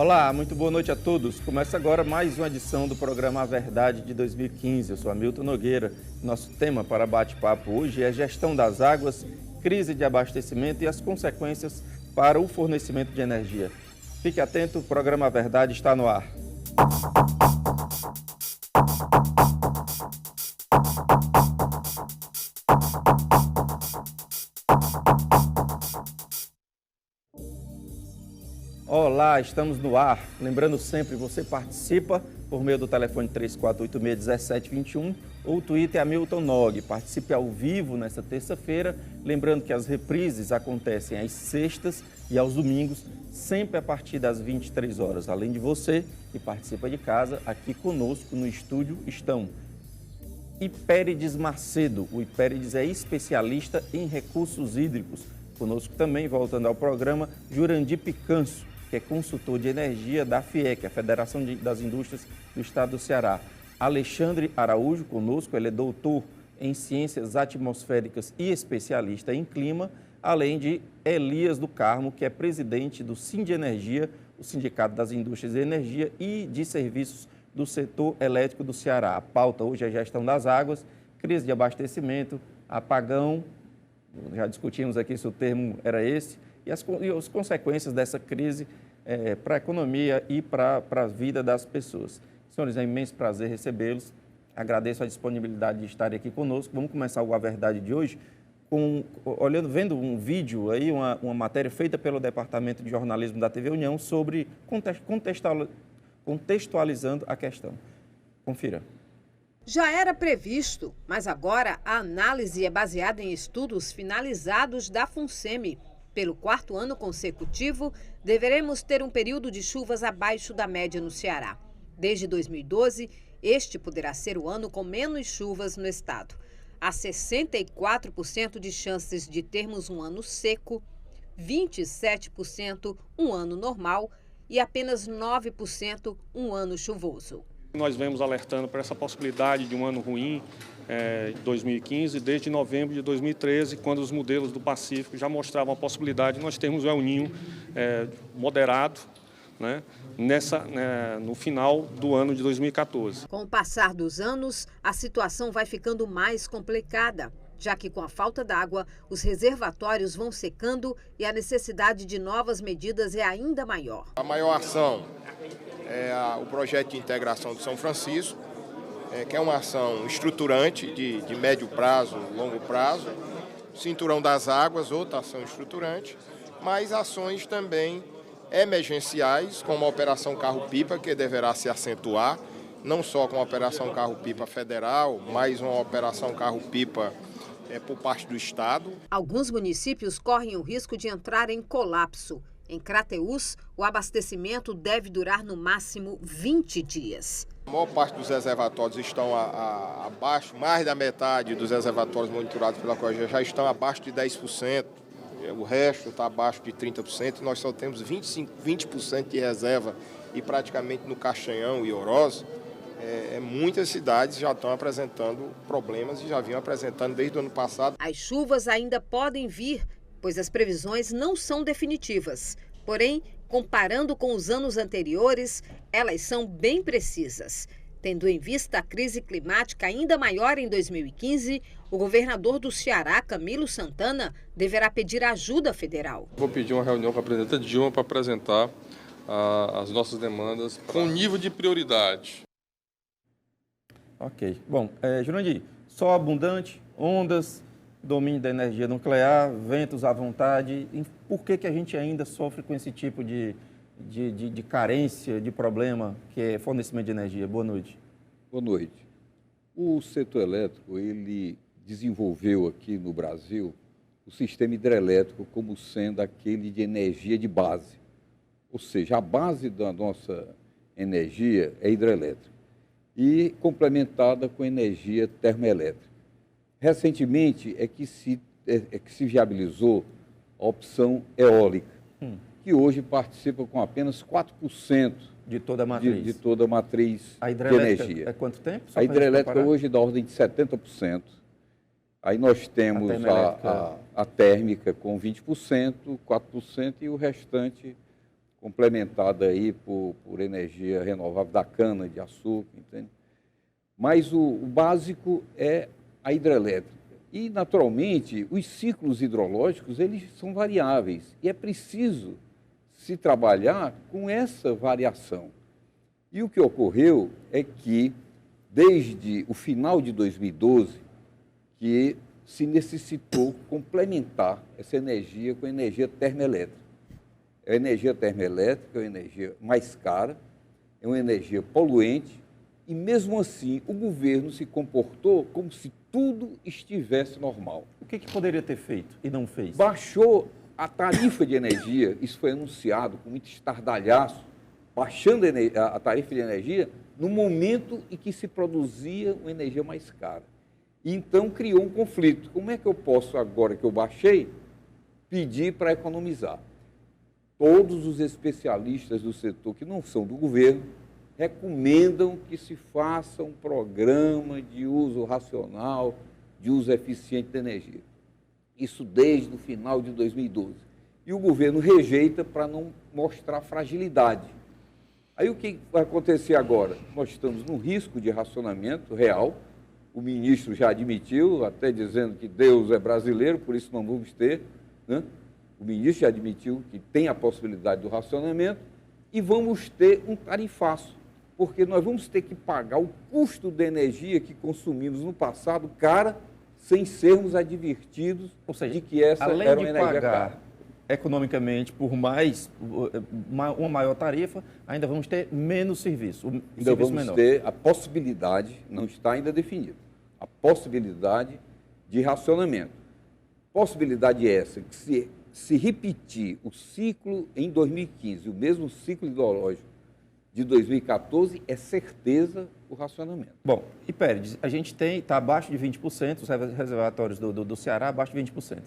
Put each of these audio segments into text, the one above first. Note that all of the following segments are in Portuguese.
Olá, muito boa noite a todos. Começa agora mais uma edição do programa A Verdade de 2015. Eu sou Hamilton Nogueira. Nosso tema para bate-papo hoje é gestão das águas, crise de abastecimento e as consequências para o fornecimento de energia. Fique atento, o programa A Verdade está no ar. Olá, estamos no ar. Lembrando sempre, você participa por meio do telefone 3486-1721 ou o Twitter Hamilton Nog. Participe ao vivo nesta terça-feira. Lembrando que as reprises acontecem às sextas e aos domingos, sempre a partir das 23 horas. Além de você que participa de casa, aqui conosco no estúdio estão Hipérides Macedo. O Hipérides é especialista em recursos hídricos. Conosco também, voltando ao programa, Jurandir Picanço, que é consultor de energia da FIEC, a Federação das Indústrias do Estado do Ceará. Alexandre Araújo, conosco, ele é doutor em Ciências Atmosféricas e especialista em clima, além de Elias do Carmo, que é presidente do Sindenergia, o Sindicato das Indústrias de Energia e de Serviços do Setor Elétrico do Ceará. A pauta hoje é gestão das águas, crise de abastecimento, apagão, já discutimos aqui se o termo era esse, e as consequências dessa crise para a economia e para a vida das pessoas. Senhores, é um imenso prazer recebê-los. Agradeço a disponibilidade de estarem aqui conosco. Vamos começar o A Verdade de hoje vendo um vídeo aí, uma matéria feita pelo Departamento de Jornalismo da TV União sobre contextualizando a questão. Confira. Já era previsto, mas agora a análise é baseada em estudos finalizados da FUNSEMI. Pelo quarto ano consecutivo, deveremos ter um período de chuvas abaixo da média no Ceará. Desde 2012, este poderá ser o ano com menos chuvas no estado. Há 64% de chances de termos um ano seco, 27% um ano normal e apenas 9% um ano chuvoso. Nós vemos alertando para essa possibilidade de um ano ruim, 2015, desde novembro de 2013, quando os modelos do Pacífico já mostravam a possibilidade de nós termos o El Niño moderado, né, no final do ano de 2014. Com o passar dos anos, a situação vai ficando mais complicada, já que com a falta d'água, os reservatórios vão secando e a necessidade de novas medidas é ainda maior. A maior ação é o projeto de integração de São Francisco, que é uma ação estruturante de médio prazo, longo prazo. Cinturão das Águas, outra ação estruturante, mas ações também emergenciais, como a Operação Carro-Pipa, que deverá se acentuar, não só com a Operação Carro-Pipa Federal, mas uma Operação Carro-Pipa por parte do Estado. Alguns municípios correm o risco de entrar em colapso. Em Crateús, o abastecimento deve durar no máximo 20 dias. A maior parte dos reservatórios estão abaixo, mais da metade dos reservatórios monitorados pela COGEA já estão abaixo de 10%, o resto está abaixo de 30%, nós só temos 20% de reserva e praticamente no Caxanhão e Orós, muitas cidades já estão apresentando problemas e já vinham apresentando desde o ano passado. As chuvas ainda podem vir, pois as previsões não são definitivas. Porém, comparando com os anos anteriores, elas são bem precisas. Tendo em vista a crise climática ainda maior em 2015, o governador do Ceará, Camilo Santana, deverá pedir ajuda federal. Vou pedir uma reunião com a presidenta Dilma para apresentar as nossas demandas com nível de prioridade. Ok. Bom, Jurandir, sol abundante, ondas, domínio da energia nuclear, ventos à vontade. Por que a gente ainda sofre com esse tipo de carência, de problema, que é fornecimento de energia? Boa noite. Boa noite. O setor elétrico, ele desenvolveu aqui no Brasil o sistema hidrelétrico como sendo aquele de energia de base. Ou seja, a base da nossa energia é hidrelétrica e complementada com energia termoelétrica. Recentemente é que se viabilizou a opção eólica, que hoje participa com apenas 4% de toda a matriz, de toda a matriz a de energia. É quanto tempo? A hidrelétrica hoje é da ordem de 70%. Aí nós temos a térmica com 20%, 4% e o restante complementada aí por energia renovável da cana, de açúcar, entende? Mas o básico é a hidrelétrica. E, naturalmente, os ciclos hidrológicos, eles são variáveis e é preciso se trabalhar com essa variação. E o que ocorreu é que, desde o final de 2012, que se necessitou complementar essa energia com a energia termoelétrica. A energia termoelétrica é uma energia mais cara, é uma energia poluente, e mesmo assim o governo se comportou como se tudo estivesse normal. O que poderia ter feito e não fez? Baixou a tarifa de energia, isso foi anunciado com muito estardalhaço, baixando a tarifa de energia no momento em que se produzia uma energia mais cara. E então criou um conflito. Como é que eu posso, agora que eu baixei, pedir para economizar? Todos os especialistas do setor que não são do governo recomendam que se faça um programa de uso racional, de uso eficiente da energia. Isso desde o final de 2012. E o governo rejeita para não mostrar fragilidade. Aí o que vai acontecer agora? Nós estamos num risco de racionamento real. O ministro já admitiu, até dizendo que Deus é brasileiro, por isso não vamos ter, né? O ministro já admitiu que tem a possibilidade do racionamento e vamos ter um tarifaço, porque nós vamos ter que pagar o custo da energia que consumimos no passado, cara, sem sermos advertidos, ou seja, de que essa além era uma de energia pagar cara. Economicamente por uma maior tarifa, ainda vamos ter menos serviço, Ainda vamos ter a possibilidade, não está ainda definido, a possibilidade de racionamento. Possibilidade essa que se repetir o ciclo em 2015, o mesmo ciclo hidrológico de 2014, é certeza o racionamento. Bom, e Pérez, a gente está abaixo de 20%, os reservatórios do Ceará abaixo de 20%.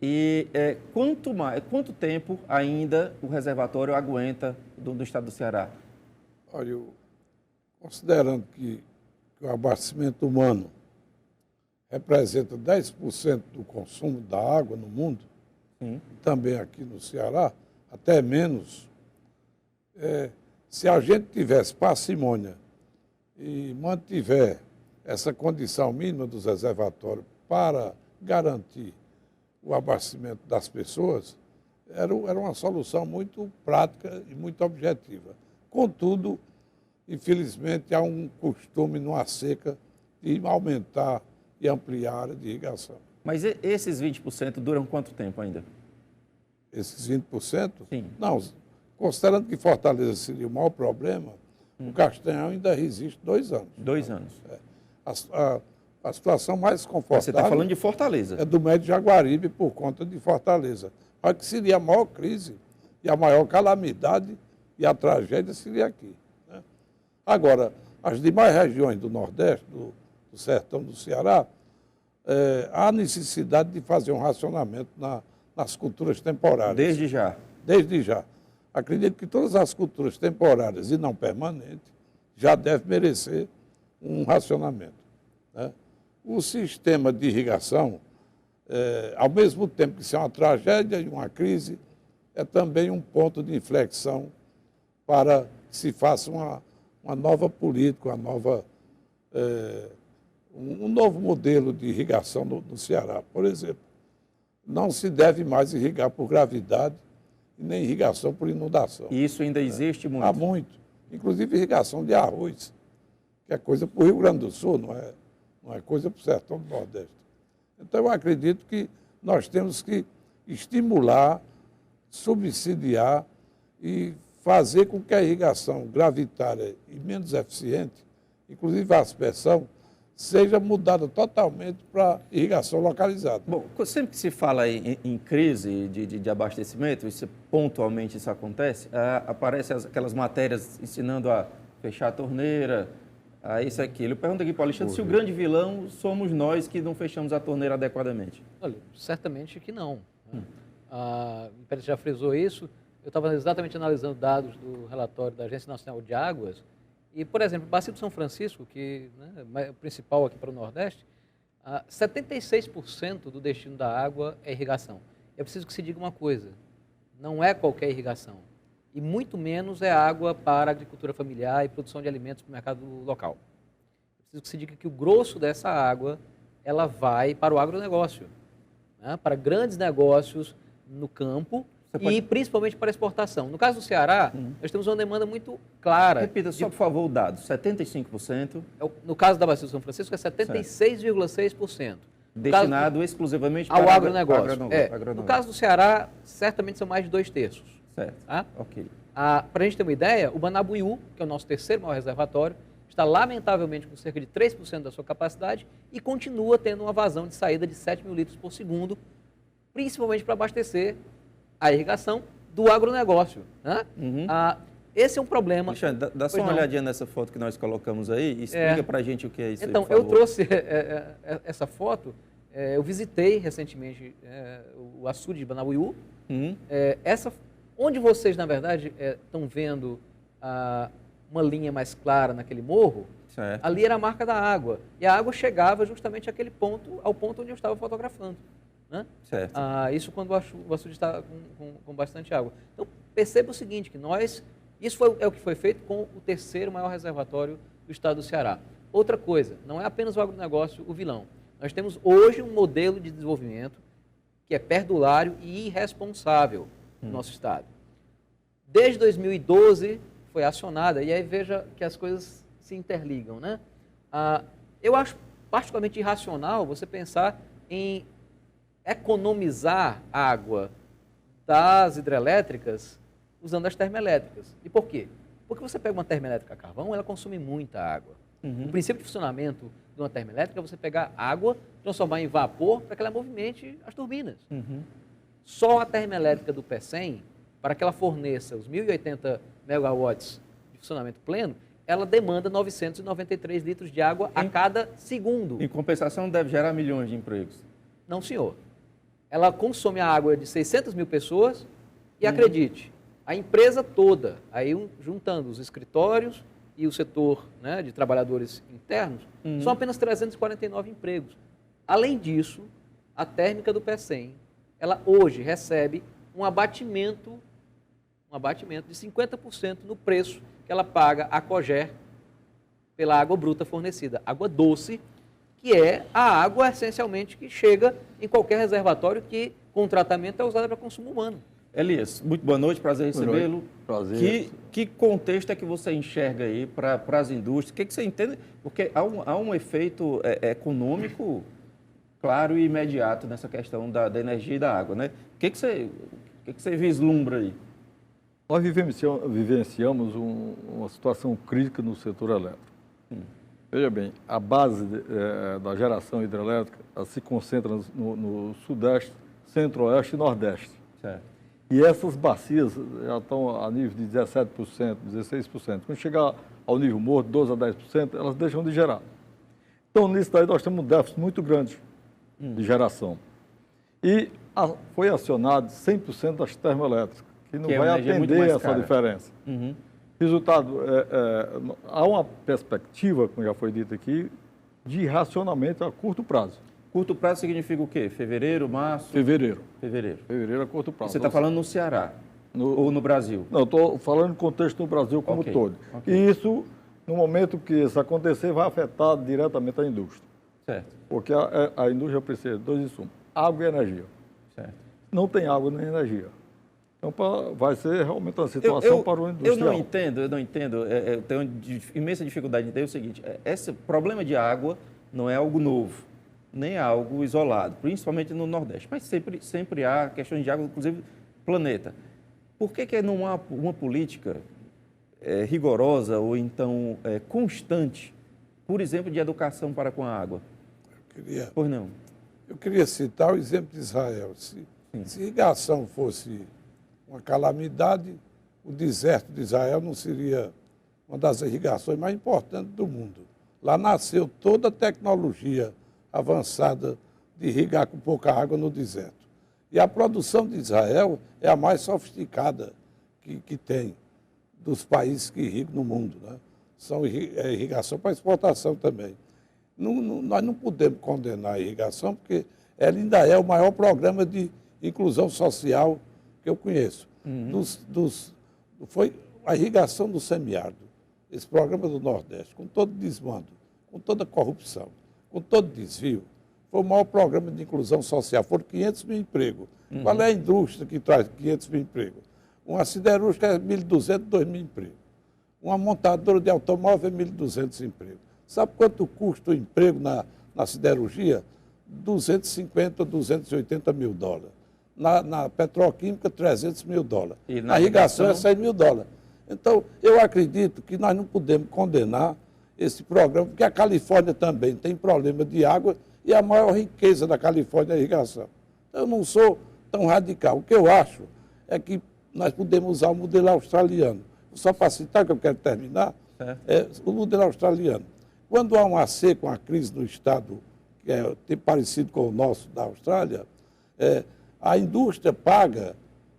E quanto tempo ainda o reservatório aguenta do estado do Ceará? Olha, considerando que o abastecimento humano representa 10% do consumo da água no mundo, também aqui no Ceará, até menos, se a gente tivesse parcimônia e mantiver essa condição mínima dos reservatórios para garantir o abastecimento das pessoas, era uma solução muito prática e muito objetiva. Contudo, infelizmente, há um costume numa seca de aumentar e ampliar a área de irrigação. Mas esses 20% duram quanto tempo ainda? Esses 20%? Sim. Não, considerando que Fortaleza seria o maior problema, o Castanhal ainda resiste 2 anos. 2 anos. A situação mais confortável... Você está falando de Fortaleza. É do Médio Jaguaribe por conta de Fortaleza. Mas que seria a maior crise e a maior calamidade e a tragédia seria aqui, né? Agora, as demais regiões do Nordeste, do sertão do Ceará, há necessidade de fazer um racionamento nas culturas temporárias. Desde já? Desde já. Acredito que todas as culturas temporárias e não permanentes já devem merecer um racionamento, né? O sistema de irrigação, ao mesmo tempo que isso é uma tragédia e uma crise, é também um ponto de inflexão para que se faça uma nova política, um novo modelo de irrigação no Ceará. Por exemplo, não se deve mais irrigar por gravidade e nem irrigação por inundação. E isso ainda existe muito? Há muito. Inclusive irrigação de arroz, que é coisa para o Rio Grande do Sul, não é coisa para o sertão do Nordeste. Então, eu acredito que nós temos que estimular, subsidiar e fazer com que a irrigação gravitária e menos eficiente, inclusive a aspersão, seja mudada totalmente para irrigação localizada. Bom, sempre que se fala em crise de abastecimento, pontualmente isso acontece, aparecem aquelas matérias ensinando a fechar a torneira, a isso e aquilo. Eu pergunto aqui para o Alexandre se o grande vilão somos nós que não fechamos a torneira adequadamente. Olha, certamente que não. O Pérez já frisou isso. Eu estava exatamente analisando dados do relatório da Agência Nacional de Águas e, por exemplo, o Bacia do São Francisco, que é o principal aqui para o Nordeste, 76% do destino da água é irrigação. É preciso que se diga uma coisa, não é qualquer irrigação. e muito menos é água para agricultura familiar e produção de alimentos para o mercado local. Preciso que se diga que o grosso dessa água ela vai para o agronegócio, né? Para grandes negócios no campo e principalmente para exportação. No caso do Ceará, nós temos uma demanda muito clara. Repita só, por favor, o dado. 75%. No caso da Bacia do São Francisco, é 76,6%. Destinado exclusivamente ao para agronegócio. agronegócio. No caso do Ceará, certamente são mais de 2/3. Certo. Tá? Ok. Para a gente ter uma ideia, o Banabuiú, que é o nosso terceiro maior reservatório, está lamentavelmente com cerca de 3% da sua capacidade e continua tendo uma vazão de saída de 7 mil litros por segundo, principalmente para abastecer a irrigação do agronegócio. Né? Esse é um problema. Alexandre, dá só uma olhadinha nessa foto que nós colocamos aí e explica para a gente o que é isso então, aí, por favor. eu trouxe essa foto, eu visitei recentemente o açude de Banabuiú. Onde vocês, na verdade, estão vendo uma linha mais clara naquele morro, certo. Ali era a marca da água. E a água chegava justamente ao ponto onde eu estava fotografando. Né? Certo. Isso quando o açude está com bastante água. Então, perceba o seguinte, que isso é o que foi feito com o terceiro maior reservatório do estado do Ceará. Outra coisa, não é apenas o agronegócio o vilão. Nós temos hoje um modelo de desenvolvimento que é perdulário e irresponsável no nosso estado. Desde 2012 foi acionada, e aí veja que as coisas se interligam. Né? Eu acho particularmente irracional você pensar em economizar água das hidrelétricas usando as termoelétricas. E por quê? Porque você pega uma termoelétrica a carvão, ela consome muita água. O princípio de funcionamento de uma termoelétrica é você pegar água, transformar em vapor para que ela movimente as turbinas. Só a termoelétrica do PECEM, para que ela forneça os 1.080 megawatts de funcionamento pleno, ela demanda 993 litros de água a cada segundo. Em compensação, deve gerar milhões de empregos. Não, senhor. Ela consome a água de 600 mil pessoas e, acredite, a empresa toda, aí juntando os escritórios e o setor, né, de trabalhadores internos, são apenas 349 empregos. Além disso, a térmica do PECEM, ela hoje recebe um abatimento de 50% no preço que ela paga à Coger pela água bruta fornecida. Água doce, que é a água, essencialmente, que chega em qualquer reservatório que, com tratamento, é usada para consumo humano. Elias, muito boa noite, prazer recebê-lo. Prazer. Que contexto é que você enxerga aí para as indústrias? O que você entende? Porque há um efeito econômico claro e imediato nessa questão da energia e da água, né? O que você vislumbra aí? Nós vivenciamos uma situação crítica no setor elétrico. Veja bem, a base da geração hidrelétrica se concentra no Sudeste, Centro-Oeste e Nordeste. Certo. E essas bacias já estão a nível de 17%, 16%. Quando chegar ao nível morto, 12% a 10%, elas deixam de gerar. Então, nisso daí, nós temos um déficit muito grande de geração. E foi acionado 100% das termoelétricas, que não vai atender essa diferença. Resultado, há uma perspectiva, como já foi dito aqui, de racionamento a curto prazo. Curto prazo significa o quê? Fevereiro, março? Fevereiro. Fevereiro a curto prazo. Você está falando no Ceará ou no Brasil? Não, estou falando em contexto no Brasil como todo. E isso, no momento que isso acontecer, vai afetar diretamente a indústria. Certo. Porque a indústria precisa de dois insumos, água e energia. Certo. Não tem água nem energia. Então, vai ser realmente uma situação para o industrial. Eu não entendo. Eu tenho imensa dificuldade de entender o seguinte. Esse problema de água não é algo novo, nem é algo isolado, principalmente no Nordeste. Mas sempre há questões de água, inclusive planeta. Por que não há uma política rigorosa ou então constante, por exemplo, de educação para com a água? Pois não. Eu queria citar o exemplo de Israel. Se irrigação fosse uma calamidade, o deserto de Israel não seria uma das irrigações mais importantes do mundo. Lá nasceu toda a tecnologia avançada de irrigar com pouca água no deserto. E a produção de Israel é a mais sofisticada que tem dos países que irrigam no mundo, né? São irrigação para exportação também. Nós não podemos condenar a irrigação, porque ela ainda é o maior programa de inclusão social que eu conheço. foi a irrigação do semiárido, esse programa do Nordeste, com todo desmando, com toda corrupção, com todo desvio, foi o maior programa de inclusão social. Foram 500 mil empregos. Qual é a indústria que traz 500 mil empregos? Uma siderúrgica é 1.200, 2.000 empregos. Uma montadora de automóvel é 1.200 empregos. Sabe quanto custa o emprego na siderurgia? 250 ou 280 mil dólares. Na petroquímica, 300 mil dólares. E na irrigação é 100 mil dólares. Então, eu acredito que nós não podemos condenar esse programa, porque a Califórnia também tem problema de água e a maior riqueza da Califórnia é a irrigação. Então, eu não sou tão radical. O que eu acho é que nós podemos usar o modelo australiano. Só para citar, que eu quero terminar, o modelo australiano. Quando há uma seca, uma crise no estado, que é parecido com o nosso da Austrália, a indústria paga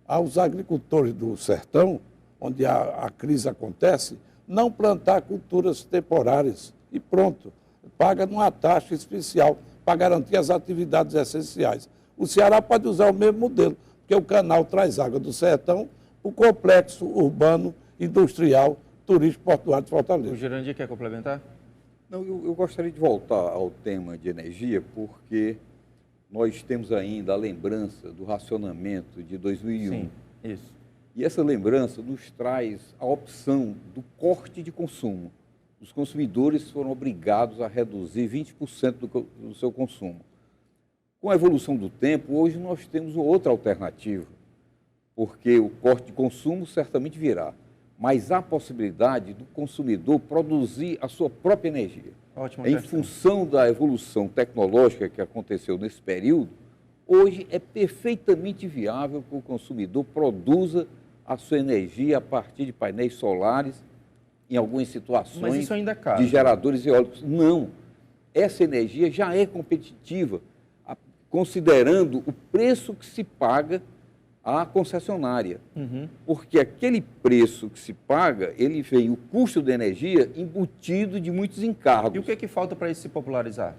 aos agricultores do sertão, onde a crise acontece, não plantar culturas temporárias. E pronto, paga numa taxa especial para garantir as atividades essenciais. O Ceará pode usar o mesmo modelo, porque o canal traz água do sertão, o complexo urbano, industrial, turístico portuário de Fortaleza. O Jurandir quer complementar? Não, eu gostaria de voltar ao tema de energia, porque nós temos ainda a lembrança do racionamento de 2001. Sim, isso. E essa lembrança nos traz a opção do corte de consumo. Os consumidores foram obrigados a reduzir 20% do seu consumo. Com a evolução do tempo, hoje nós temos outra alternativa, porque o corte de consumo certamente virá, mas há a possibilidade do consumidor produzir a sua própria energia. Ótima em questão. função da evolução tecnológica que aconteceu nesse período, hoje é perfeitamente viável que o consumidor produza a sua energia a partir de painéis solares, em algumas situações, mas isso ainda é caro, de geradores eólicos. Não, essa energia já é competitiva, considerando o preço que se paga à concessionária. Porque aquele preço que se paga, ele vem, o custo da energia, embutido de muitos encargos. E o que é que falta para isso se popularizar?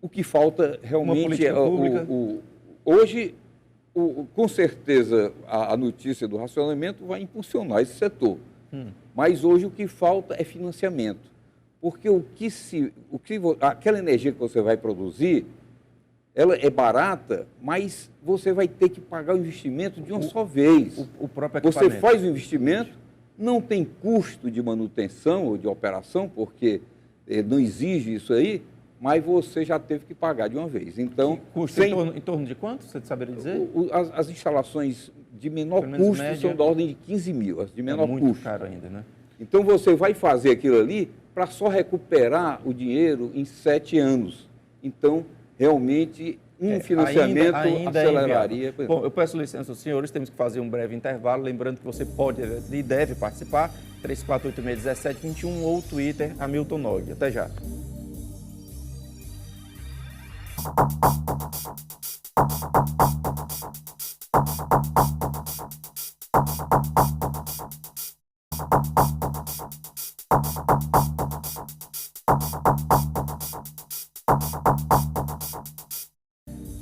O que falta realmente é pública. Hoje, com certeza, a notícia do racionamento vai impulsionar esse setor. Mas hoje o que falta é financiamento. Porque aquela energia que você vai produzir, ela é barata, mas você vai ter que pagar o investimento de uma só vez. O próprio equipamento. Você faz o investimento, não tem custo de manutenção ou de operação, porque não exige isso aí, mas você já teve que pagar de uma vez. Então, custo em torno de quanto, você saberia dizer? As instalações de menor custo média, são da ordem de 15 mil, as de menor muito custo. caro ainda, né? Então, você vai fazer aquilo ali para só recuperar o dinheiro em 7 anos. Então, realmente, financiamento ainda aceleraria. Bom, eu peço licença aos senhores, temos que fazer um breve intervalo. Lembrando que você pode e deve participar, 3486-1721 ou Twitter, Hamilton Nog. Até já.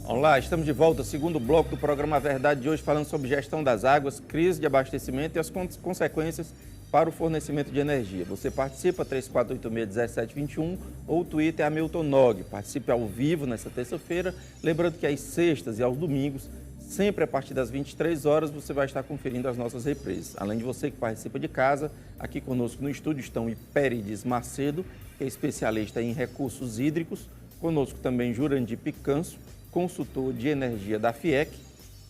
Olá, estamos de volta, segundo bloco do programa A Verdade de hoje, falando sobre gestão das águas, crise de abastecimento e as consequências para o fornecimento de energia. Você participa, 3486-1721 ou o Twitter Hamilton Nog. Participe ao vivo nesta terça-feira, lembrando que às sextas e aos domingos, sempre a partir das 23 horas, você vai estar conferindo as nossas reprises. Além de você que participa de casa, aqui conosco no estúdio estão Hipérides Macedo, que é especialista em recursos hídricos, conosco também Jurandir Picanso, consultor de energia da FIEC,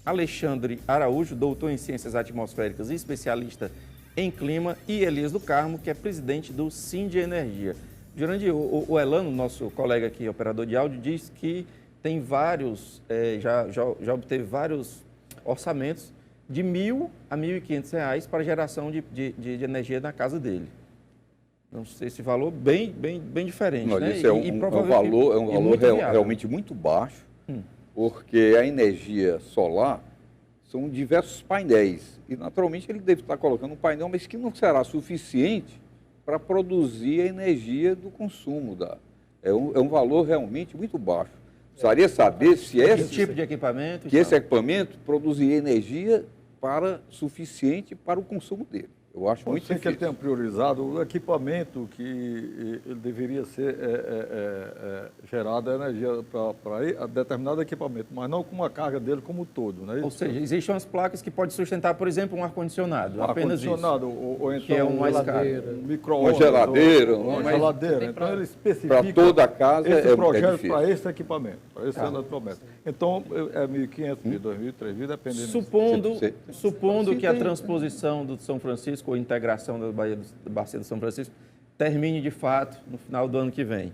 Alexandre Araújo, doutor em Ciências Atmosféricas e especialista em clima, e Elias do Carmo, que é presidente do Sind Energia. Jurandir, o Elano, nosso colega aqui, operador de áudio, diz que tem vários, já obteve vários orçamentos de R$1.000 a R$1.500 para geração de energia na casa dele. Não sei, esse valor bem diferente, não, né? Isso é um valor realmente muito baixo, porque a energia solar são diversos painéis e, naturalmente, ele deve estar colocando um painel, mas que não será suficiente para produzir a energia do consumo. É um valor realmente muito baixo. Precisaria saber se esse tipo de equipamento, esse equipamento produziria energia suficiente para o consumo dele. Eu acho muito Sem que ele difícil. tenha priorizado o equipamento que ele deveria ser gerada energia para determinado equipamento, mas não com uma carga dele como um todo. Né? Ou seja, existem umas placas que podem sustentar, por exemplo, um ar-condicionado, apenas isso. Ar-condicionado, ou então que é um mais caro. um micro-ondas. Uma geladeira. Uma geladeira. Então ele especifica Para toda a casa esse é projeto difícil. para esse equipamento, para esse eletrodoméstico. Então é 1.500, 1.200, 3.000, dependendo. Supondo que a transposição do São Francisco, ou integração da Bacia do São Francisco, termine de fato no final do ano que vem.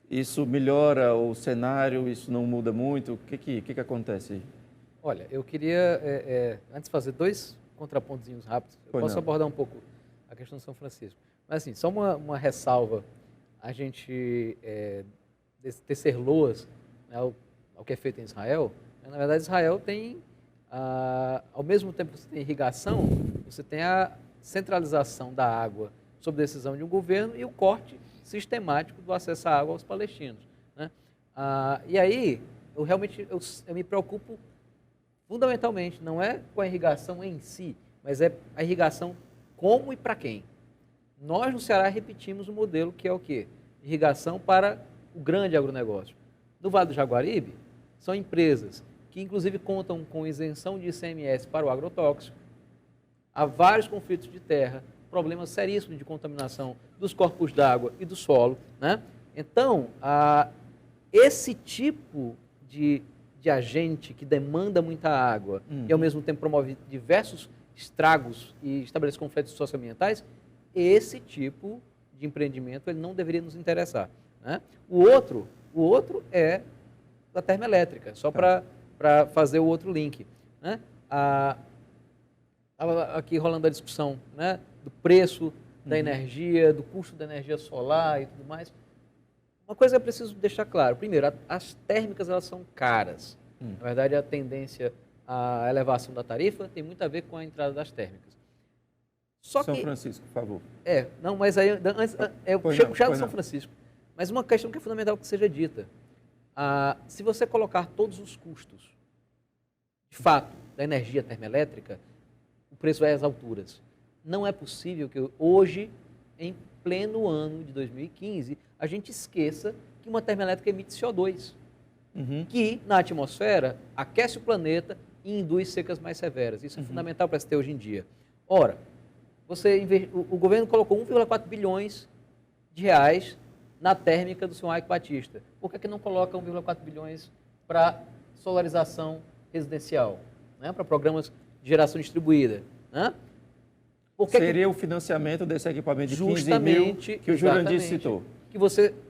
Isso melhora o cenário? Isso não muda muito? O que acontece aí? Olha, eu queria, antes fazer 2 contrapontozinhos rápidos. Eu posso abordar um pouco a questão do São Francisco. Mas, assim, só uma ressalva. A gente tecer loas, né, ao que é feito em Israel. Na verdade, Israel tem, ao mesmo tempo que você tem irrigação, você tem a centralização da água sob decisão de um governo e o corte sistemático do acesso à água aos palestinos. Né? E aí, eu realmente eu me preocupo fundamentalmente, não é com a irrigação em si, mas é a irrigação como e para quem. Nós, no Ceará, repetimos o modelo que é o quê? Irrigação para o grande agronegócio. No Vale do Jaguaribe, são empresas que, inclusive, contam com isenção de ICMS para o agrotóxico. Há vários conflitos de terra, problemas seríssimos de contaminação dos corpos d'água e do solo. Né? Então, esse tipo de agente que demanda muita água e, ao mesmo tempo, promove diversos estragos e estabelece conflitos socioambientais, esse tipo de empreendimento ele não deveria nos interessar. Né? O outro é da termoelétrica, só para fazer o outro link. Né? Aqui rolando a discussão, né, do preço da energia, do custo da energia solar e tudo mais. Uma coisa que é preciso deixar claro. Primeiro, as térmicas elas são caras. Na verdade, a tendência à elevação da tarifa tem muito a ver com a entrada das térmicas. São Francisco, por favor. Não, mas aí, antes, eu chego no São Francisco. Mas uma questão que é fundamental que seja dita. Se você colocar todos os custos, de fato, da energia termoelétrica, o preço vai às alturas. Não é possível que hoje, em pleno ano de 2015, a gente esqueça que uma termoelétrica emite CO2, que na atmosfera aquece o planeta e induz secas mais severas. Isso é fundamental para se ter hoje em dia. Ora, o governo colocou 1,4 bilhões de reais na térmica do senhor Ike Batista. Por que não coloca 1,4 bilhões para solarização residencial, né? Para programas de geração distribuída? Né? Seria o financiamento desse equipamento de 15 mil que o Jurandir citou. Que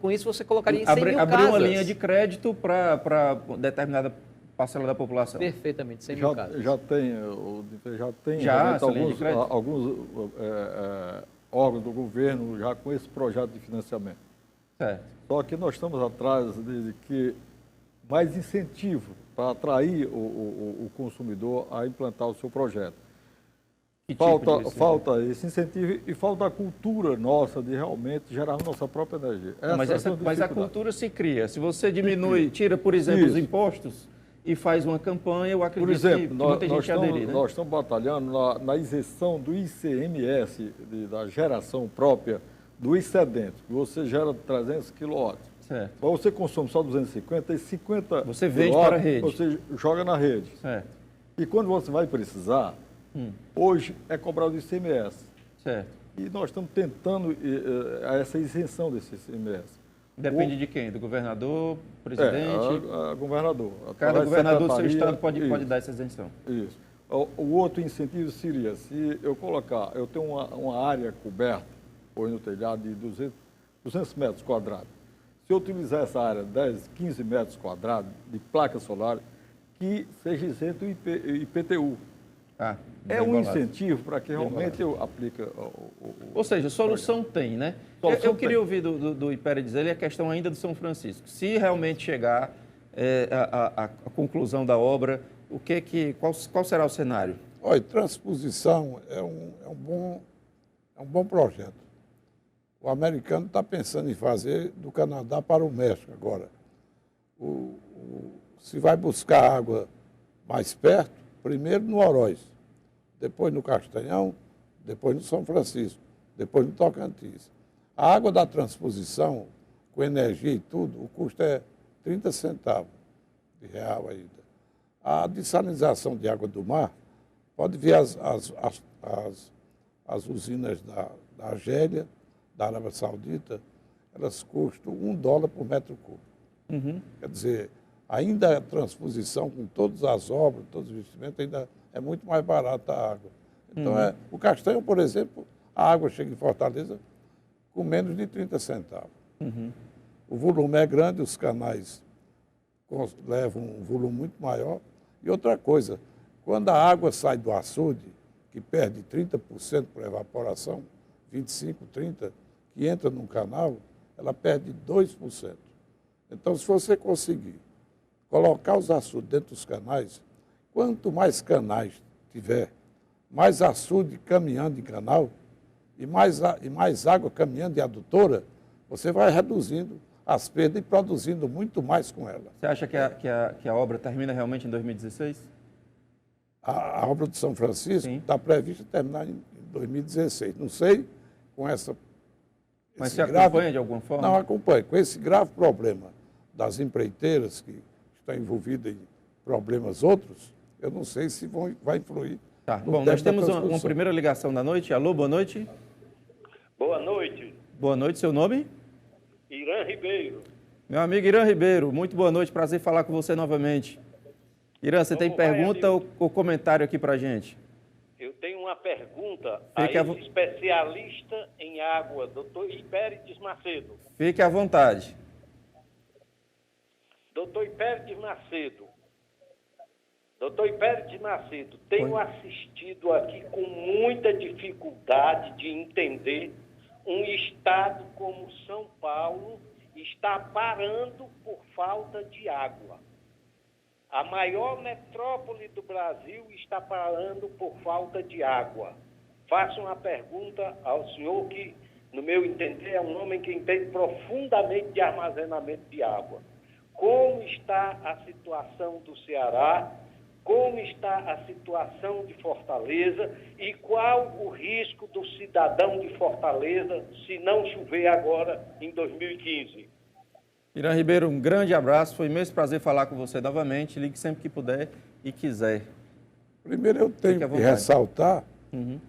com isso você colocaria em 100 mil abrir casas. uma linha de crédito para determinada parcela da população. Perfeitamente, 100 mil casas. Já tem alguns órgãos do governo já com esse projeto de financiamento. Certo. Só que nós estamos atrás de que mais incentivo para atrair o consumidor a implantar o seu projeto. Falta esse incentivo e falta a cultura nossa de realmente gerar nossa própria energia. Mas a cultura se cria. Se você tira, por exemplo, os impostos e faz uma campanha, eu acredito que muita gente aderir. Né? Nós estamos batalhando na isenção do ICMS, da geração própria do excedente, que você gera 300 kW. Certo. Mas você consome só 250 e 50 você vende para a rede. Você joga na rede. Certo. E quando você vai precisar, hoje é cobrado o ICMS. Certo. E nós estamos tentando essa isenção desse ICMS. Depende de quem? Do governador, presidente? Governador. Cada governador do seu estado pode dar essa isenção. Isso. O outro incentivo seria, se eu tenho uma área coberta, hoje no telhado, de 200 metros quadrados. Se eu utilizar essa área, 10, 15 metros quadrados de placa solar, que seja isento o IPTU. É um incentivo para que realmente eu aplique Ou seja, solução tem, né? Eu queria ouvir do Ipera dizer a questão ainda do São Francisco. Se realmente chegar a conclusão da obra, qual será o cenário? Olha, transposição é um bom projeto. O americano está pensando em fazer do Canadá para o México agora. Se vai buscar água mais perto, primeiro no Oroz. depois no Castanhão, depois no São Francisco, depois no Tocantins. A água da transposição, com energia e tudo, o custo é 30 centavos de real ainda. A dessalinização de água do mar, pode ver as usinas da Argélia, da Arábia Saudita, elas custam $1 por metro cúbico. Quer dizer, ainda a transposição com todas as obras, todos os investimentos, ainda é muito mais barata a água. Então, o Castanho, por exemplo, a água chega em Fortaleza com menos de 30 centavos. O volume é grande, os canais levam um volume muito maior. E outra coisa, quando a água sai do açude, que perde 30% por evaporação, 25%, 30%, que entra num canal, ela perde 2%. Então, se você conseguir colocar os açudes dentro dos canais, quanto mais canais tiver, mais açude caminhando em canal e mais água caminhando em adutora, você vai reduzindo as perdas e produzindo muito mais com ela. Você acha que a obra termina realmente em 2016? A obra de São Francisco está prevista terminar em 2016. Não sei com essa... Mas você acompanha de alguma forma? Não, acompanho. Com esse grave problema das empreiteiras que estão envolvidas em problemas outros, eu não sei se vai influir. Tá. Bom, nós temos uma primeira ligação da noite. Alô, boa noite. Boa noite. Boa noite, seu nome? Irã Ribeiro. Meu amigo Irã Ribeiro, muito boa noite, prazer falar com você novamente. Irã, você tem pergunta ou comentário aqui para a gente? Eu tenho uma pergunta a esse especialista em água, doutor Hipérides Macedo. Fique à vontade. Doutor Hipérides Macedo, tenho assistido aqui com muita dificuldade de entender um estado como São Paulo está parando por falta de água. A maior metrópole do Brasil está parando por falta de água. Faço uma pergunta ao senhor que, no meu entender, é um homem que entende profundamente de armazenamento de água. Como está a situação do Ceará? Como está a situação de Fortaleza e qual o risco do cidadão de Fortaleza se não chover agora em 2015? Irã Ribeiro, um grande abraço, foi um imenso prazer falar com você novamente, ligue sempre que puder e quiser. Primeiro eu tenho que ressaltar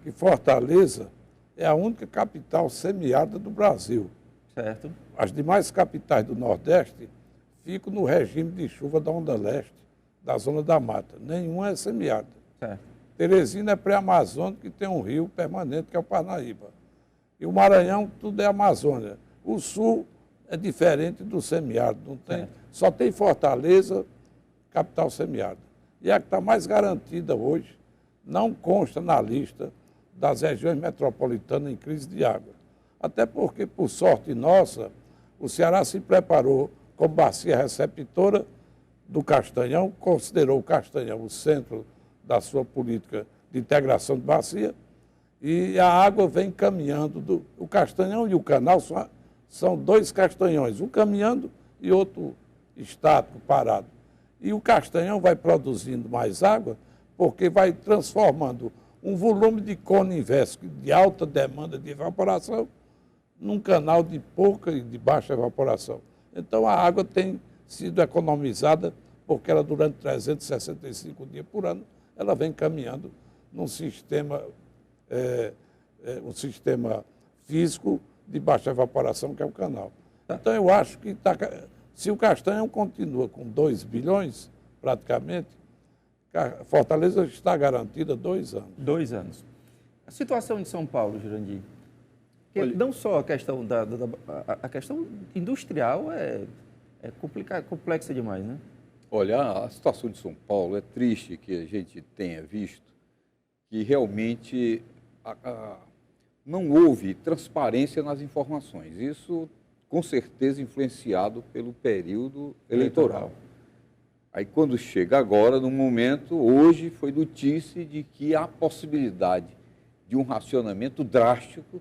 que Fortaleza é a única capital semiárida do Brasil. Certo. As demais capitais do Nordeste ficam no regime de chuva da onda leste, da zona da mata. Nenhuma é semiárida. Certo. Teresina é pré-amazônica, que tem um rio permanente, que é o Parnaíba. E o Maranhão, tudo é Amazônia. O Sul é diferente do semiárido. Não tem, só tem Fortaleza, capital semiárida. E a que está mais garantida hoje, não consta na lista das regiões metropolitanas em crise de água. Até porque, por sorte nossa, o Ceará se preparou como bacia receptora do Castanhão, considerou o Castanhão o centro da sua política de integração de bacia, e a água vem caminhando. O Castanhão e o canal são dois castanhões, um caminhando e outro estático, parado. E o Castanhão vai produzindo mais água porque vai transformando um volume de cone inverso de alta demanda de evaporação num canal de pouca e de baixa evaporação. Então a água tem sido economizada porque ela durante 365 dias por ano ela vem caminhando num sistema, um sistema físico de baixa evaporação, que é o canal. Então, eu acho que se o Castanhão continua com 2 bilhões, praticamente, Fortaleza está garantida 2 anos. 2 anos. A situação de São Paulo, Jurandir, não só a questão a questão industrial é complexa demais, né? Olha, a situação de São Paulo é triste que a gente tenha visto que realmente não houve transparência nas informações. Isso, com certeza, influenciado pelo período eleitoral. Aí, quando chega agora, no momento, hoje foi notícia de que há possibilidade de um racionamento drástico,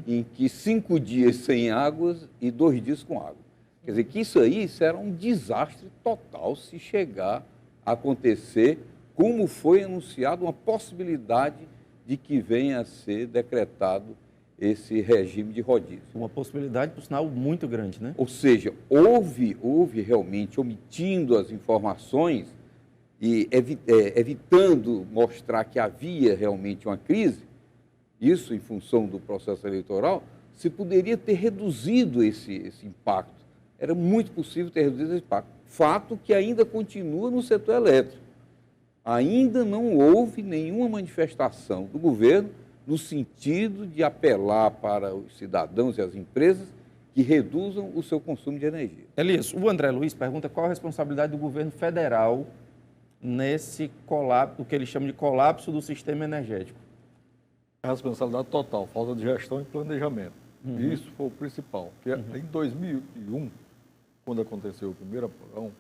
em que 5 dias sem águas e 2 dias com água. Quer dizer, que isso será um desastre total se chegar a acontecer, como foi anunciado uma possibilidade de que venha a ser decretado esse regime de rodízio. Uma possibilidade, por sinal, muito grande, né? Ou seja, houve realmente, omitindo as informações e evitando mostrar que havia realmente uma crise, isso em função do processo eleitoral, se poderia ter reduzido esse impacto. Era muito possível ter reduzido esse impacto. Fato que ainda continua no setor elétrico. Ainda não houve nenhuma manifestação do governo no sentido de apelar para os cidadãos e as empresas que reduzam o seu consumo de energia. Elias, o André Luiz pergunta qual a responsabilidade do governo federal nesse colapso, o que ele chama de colapso do sistema energético. A responsabilidade total, falta de gestão e planejamento. Isso foi o principal. Porque em 2001, quando aconteceu o primeiro apagão,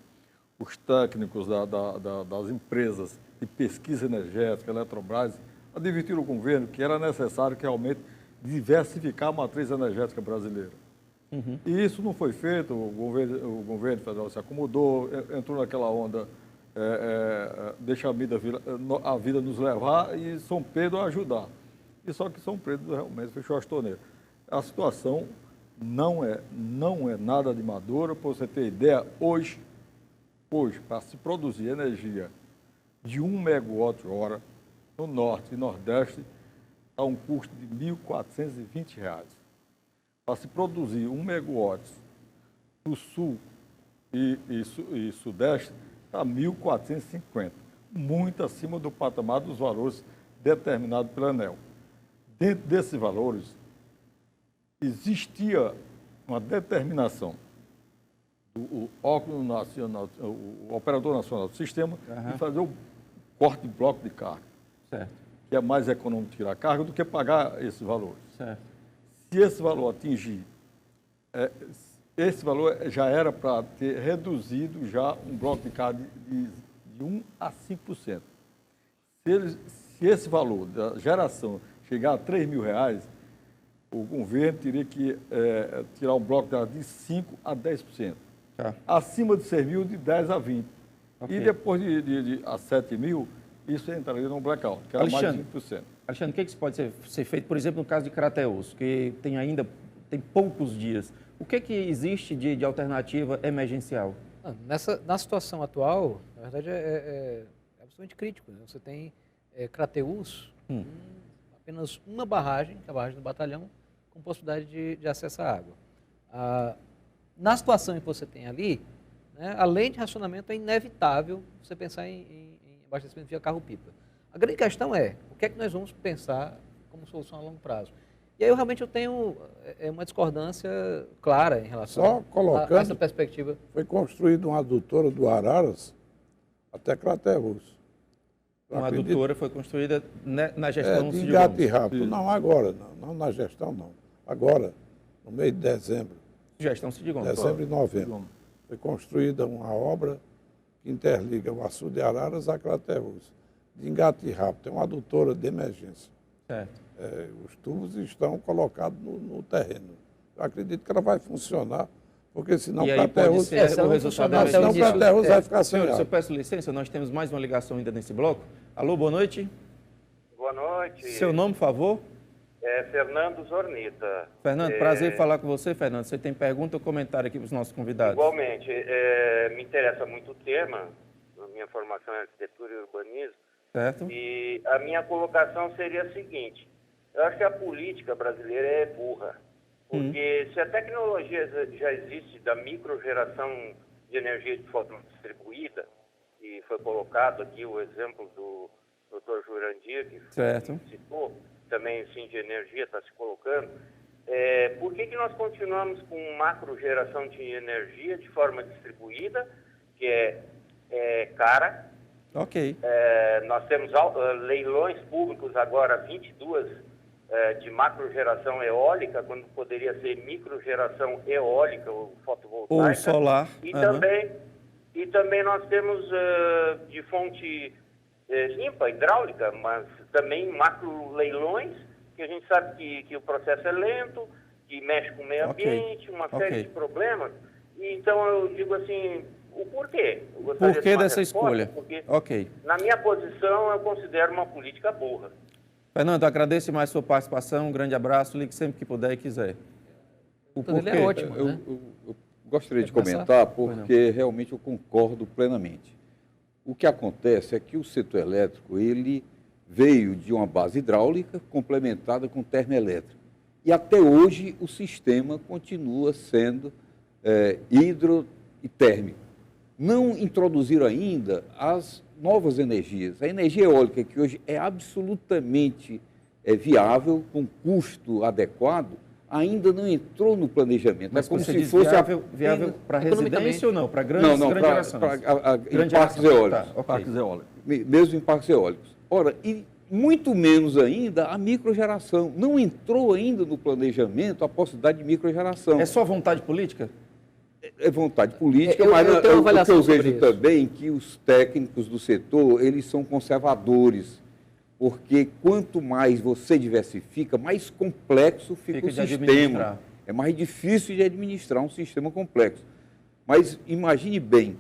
os técnicos das empresas de pesquisa energética, Eletrobras, advertiram o governo que era necessário que realmente diversificar a matriz energética brasileira. E isso não foi feito, o governo federal se acomodou, entrou naquela onda, deixa a vida nos levar e São Pedro ajudar. E só que São Pedro realmente fechou as torneiras. A situação não é nada animadora. Para você ter ideia, hoje, para se produzir energia de 1 megawatt-hora no Norte e Nordeste, a um custo de R$ 1.420. Para se produzir 1 megawatt no Sul e Sudeste, está R$ 1.450, muito acima do patamar dos valores determinados pela ANEEL. Dentro desses valores, existia uma determinação do órgão nacional, o operador nacional do sistema, de fazer o corte de bloco de carga. Certo. Que é mais econômico tirar carga do que pagar esses valores. Certo. Se esse valor atingir, esse valor já era para ter reduzido já um bloco de carga de 1 a 5%. Se esse valor da geração chegar a R$ 3.000, o governo teria que tirar um bloco de 5% a 10%. Tá. Acima de 6 mil, de 10% a 20%. Okay. E depois a 7 mil, isso entraria no blackout, que era mais de 20%. Alexandre, o que pode ser feito, por exemplo, no caso de Crateús, que tem poucos dias? O que existe de alternativa emergencial? Na situação atual, na verdade, é absolutamente crítico. Né? Você tem Crateús, apenas uma barragem, que é a barragem do Batalhão, com possibilidade de acesso à água. Na situação em que você tem ali, né, além de racionamento, é inevitável você pensar em abastecimento via carro-pipa. A grande questão é, o que é que nós vamos pensar como solução a longo prazo? E aí eu realmente tenho uma discordância clara em relação a essa perspectiva. Foi construída uma adutora do Araras até Crateús. Uma adutora foi construída na gestão de Engatirrapto. Não, agora, não na gestão, não. Agora, no mês de dezembro. Gestão Cid Gomes. Dezembro e novembro. Foi construída uma obra que interliga o Açu de Araras a Crateús. De Engatirrapto, tem uma adutora de emergência. Certo. Os tubos estão colocados no terreno. Eu acredito que ela vai funcionar, porque senão Crateús vai ficar sem água. Eu peço licença, nós temos mais uma ligação ainda nesse bloco. Alô, boa noite. Boa noite. Seu nome, por favor? Fernando Zornita. Fernando, prazer em falar com você, Fernando. Você tem pergunta ou comentário aqui para os nossos convidados? Igualmente. Me interessa muito o tema, a minha formação em arquitetura e urbanismo. Certo. E a minha colocação seria a seguinte: eu acho que a política brasileira é burra. Porque se a tecnologia já existe da microgeração de energia de forma distribuída, e foi colocado aqui o exemplo do Dr. Jurandir, que citou, também o Sim de Energia está se colocando, por que nós continuamos com macrogeração de energia de forma distribuída, que é cara? Ok. Nós temos leilões públicos agora, 22 de macrogeração eólica, quando poderia ser microgeração eólica ou fotovoltaica. Ou solar. E também nós temos de fonte limpa, hidráulica, mas também macro leilões, que a gente sabe que o processo é lento, que mexe com o meio ambiente, uma série de problemas. E, então eu digo assim, o porquê? Por que dessa escolha? Porque, na minha posição, eu considero uma política burra. Fernando, agradeço mais a sua participação, um grande abraço, ligue sempre que puder e quiser. O porquê é ótimo, né? Eu gostaria de comentar porque realmente eu concordo plenamente. O que acontece é que o setor elétrico, ele veio de uma base hidráulica complementada com termoelétrica. E até hoje o sistema continua sendo hidro e térmico. Não introduziram ainda as novas energias. A energia eólica, que hoje é absolutamente viável, com custo adequado, ainda não entrou no planejamento. Mas é como você se diz fosse viável para residência ou não? Para grandes gerações? Em parques eólicos. Tá, okay. Parques eólicos. Mesmo em parques eólicos. Ora, e muito menos ainda a microgeração. Não entrou ainda no planejamento a possibilidade de microgeração. É só vontade política? É vontade política, eu mas tenho uma o que eu avaliação sobre vejo isso. também que os técnicos do setor, eles são conservadores, porque quanto mais você diversifica, mais complexo fica o sistema. É mais difícil de administrar um sistema complexo. Mas imagine bem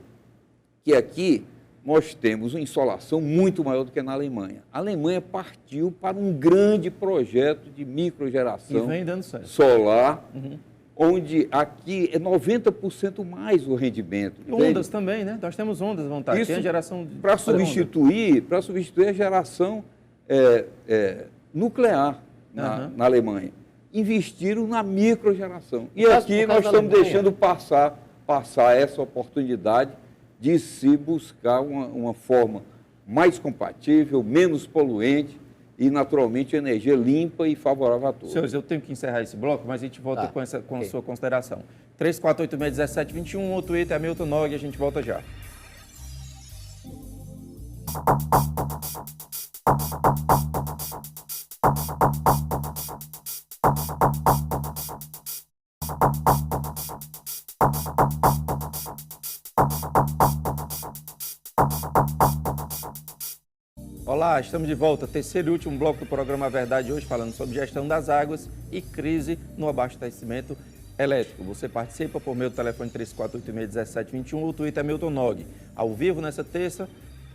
que aqui nós temos uma insolação muito maior do que na Alemanha. A Alemanha partiu para um grande projeto de microgeração solar, onde aqui é 90% mais o rendimento. Ondas também, né? Nós temos ondas à vontade. Isso, tem a geração para substituir a geração nuclear na Alemanha. Investiram na microgeração. E aqui nós estamos deixando passar essa oportunidade de se buscar uma forma mais compatível, menos poluente e, naturalmente, energia limpa e favorável a todos. Senhores, eu tenho que encerrar esse bloco, mas a gente volta com a sua consideração. 3486-1721, o Twitter é Milton Nog, a gente volta já. Olá, estamos de volta. Terceiro e último bloco do programa Verdade hoje, falando sobre gestão das águas e crise no abastecimento elétrico. Você participa por meio do telefone 3486-1721 ou o Twitter é Milton Nog. Ao vivo nessa terça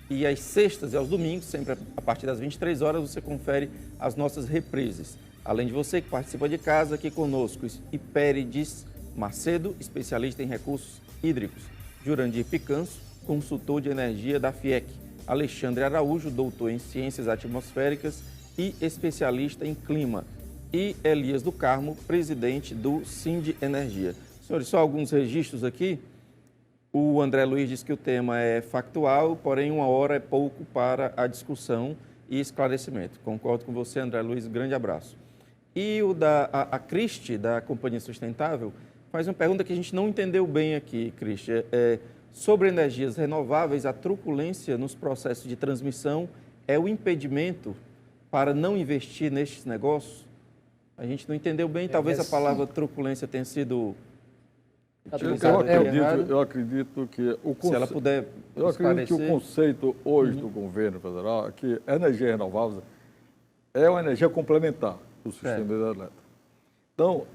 e às sextas e aos domingos, sempre a partir das 23 horas, você confere as nossas reprises. Além de você que participa de casa, aqui conosco, Hipérides Macedo, especialista em recursos hídricos. Jurandir Picanso, consultor de energia da FIEC. Alexandre Araújo, doutor em Ciências Atmosféricas e especialista em clima. E Elias do Carmo, presidente do Sind Energia. Senhores, só alguns registros aqui. O André Luiz diz que o tema é factual, porém 1 hora é pouco para a discussão e esclarecimento. Concordo com você, André Luiz, grande abraço. E a Cristi, da Companhia Sustentável, faz uma pergunta que a gente não entendeu bem aqui, Cristi. Sobre energias renováveis, a truculência nos processos de transmissão é o impedimento para não investir nestes negócios? A gente não entendeu bem, talvez a palavra truculência tenha sido utilizada errado. Eu acredito que se ela puder eu acredito que o conceito hoje do governo federal é que a energia renovável é uma energia complementar do sistema elétrico. Então,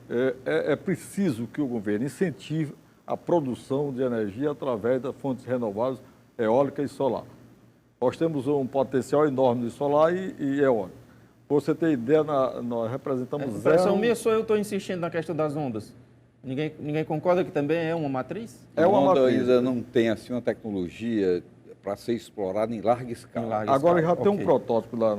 é preciso que o governo incentive a produção de energia através das fontes renováveis, eólica e solar. Nós temos um potencial enorme de solar e eólica. Para você ter ideia, nós representamos zero... A impressão minha, só eu estou insistindo na questão das ondas. Ninguém concorda que também é uma matriz? É uma matriz. Ainda não tem assim, uma tecnologia para ser explorada em larga escala. Agora já tem um protótipo lá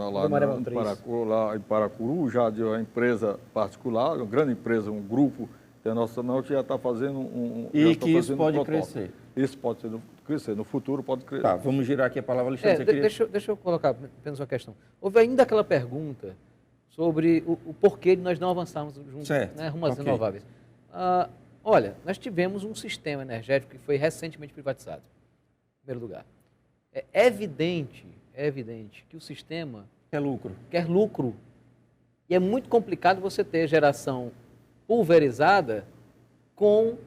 em Paracuru, já de uma empresa particular, uma grande empresa, um grupo internacional que já está fazendo E que isso pode crescer. Isso pode crescer. No futuro pode crescer. Tá, vamos girar aqui a palavra, Alexandre. Deixa eu colocar apenas uma questão. Houve ainda aquela pergunta sobre o porquê de nós não avançarmos juntos, rumo às renováveis. Olha, nós tivemos um sistema energético que foi recentemente privatizado, em primeiro lugar. É evidente que o sistema quer lucro. E é muito complicado você ter geração pulverizada com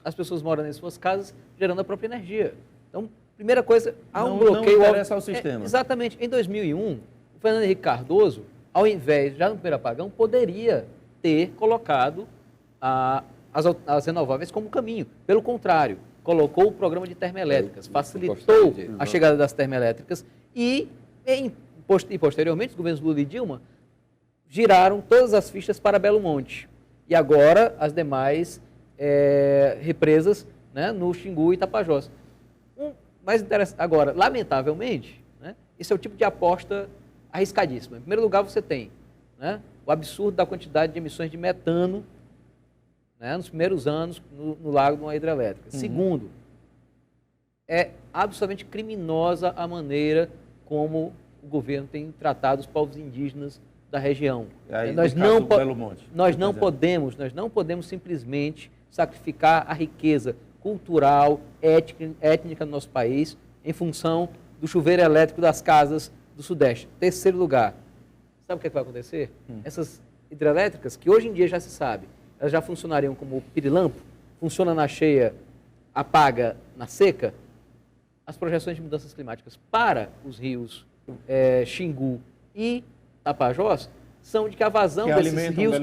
as pessoas morando em suas casas gerando a própria energia. Então, primeira coisa, há um bloqueio... Não interessa ao sistema. Exatamente. Em 2001, o Fernando Henrique Cardoso, ao invés, já no primeiro apagão, poderia ter colocado as renováveis como caminho. Pelo contrário, colocou o programa de termoelétricas, facilitou a chegada das termoelétricas e, em E posteriormente, os governos Lula e Dilma giraram todas as fichas para Belo Monte. E agora as demais represas, né, no Xingu e Tapajós. Mais interessante, agora, lamentavelmente, né, esse é o tipo de aposta arriscadíssima. Em primeiro lugar, você tem, né, o absurdo da quantidade de emissões de metano, né, nos primeiros anos no lago de uma hidrelétrica. Segundo, é absolutamente criminosa a maneira como o governo tem tratado os povos indígenas da região. Aí, nós não podemos simplesmente sacrificar a riqueza cultural, étnica do nosso país em função do chuveiro elétrico das casas do Sudeste. Terceiro lugar, sabe o que vai acontecer? Essas hidrelétricas, que hoje em dia já se sabe, elas já funcionariam como pirilampo, funciona na cheia, apaga na seca. As projeções de mudanças climáticas para os rios Xingu e Tapajós são de que a vazão desses rios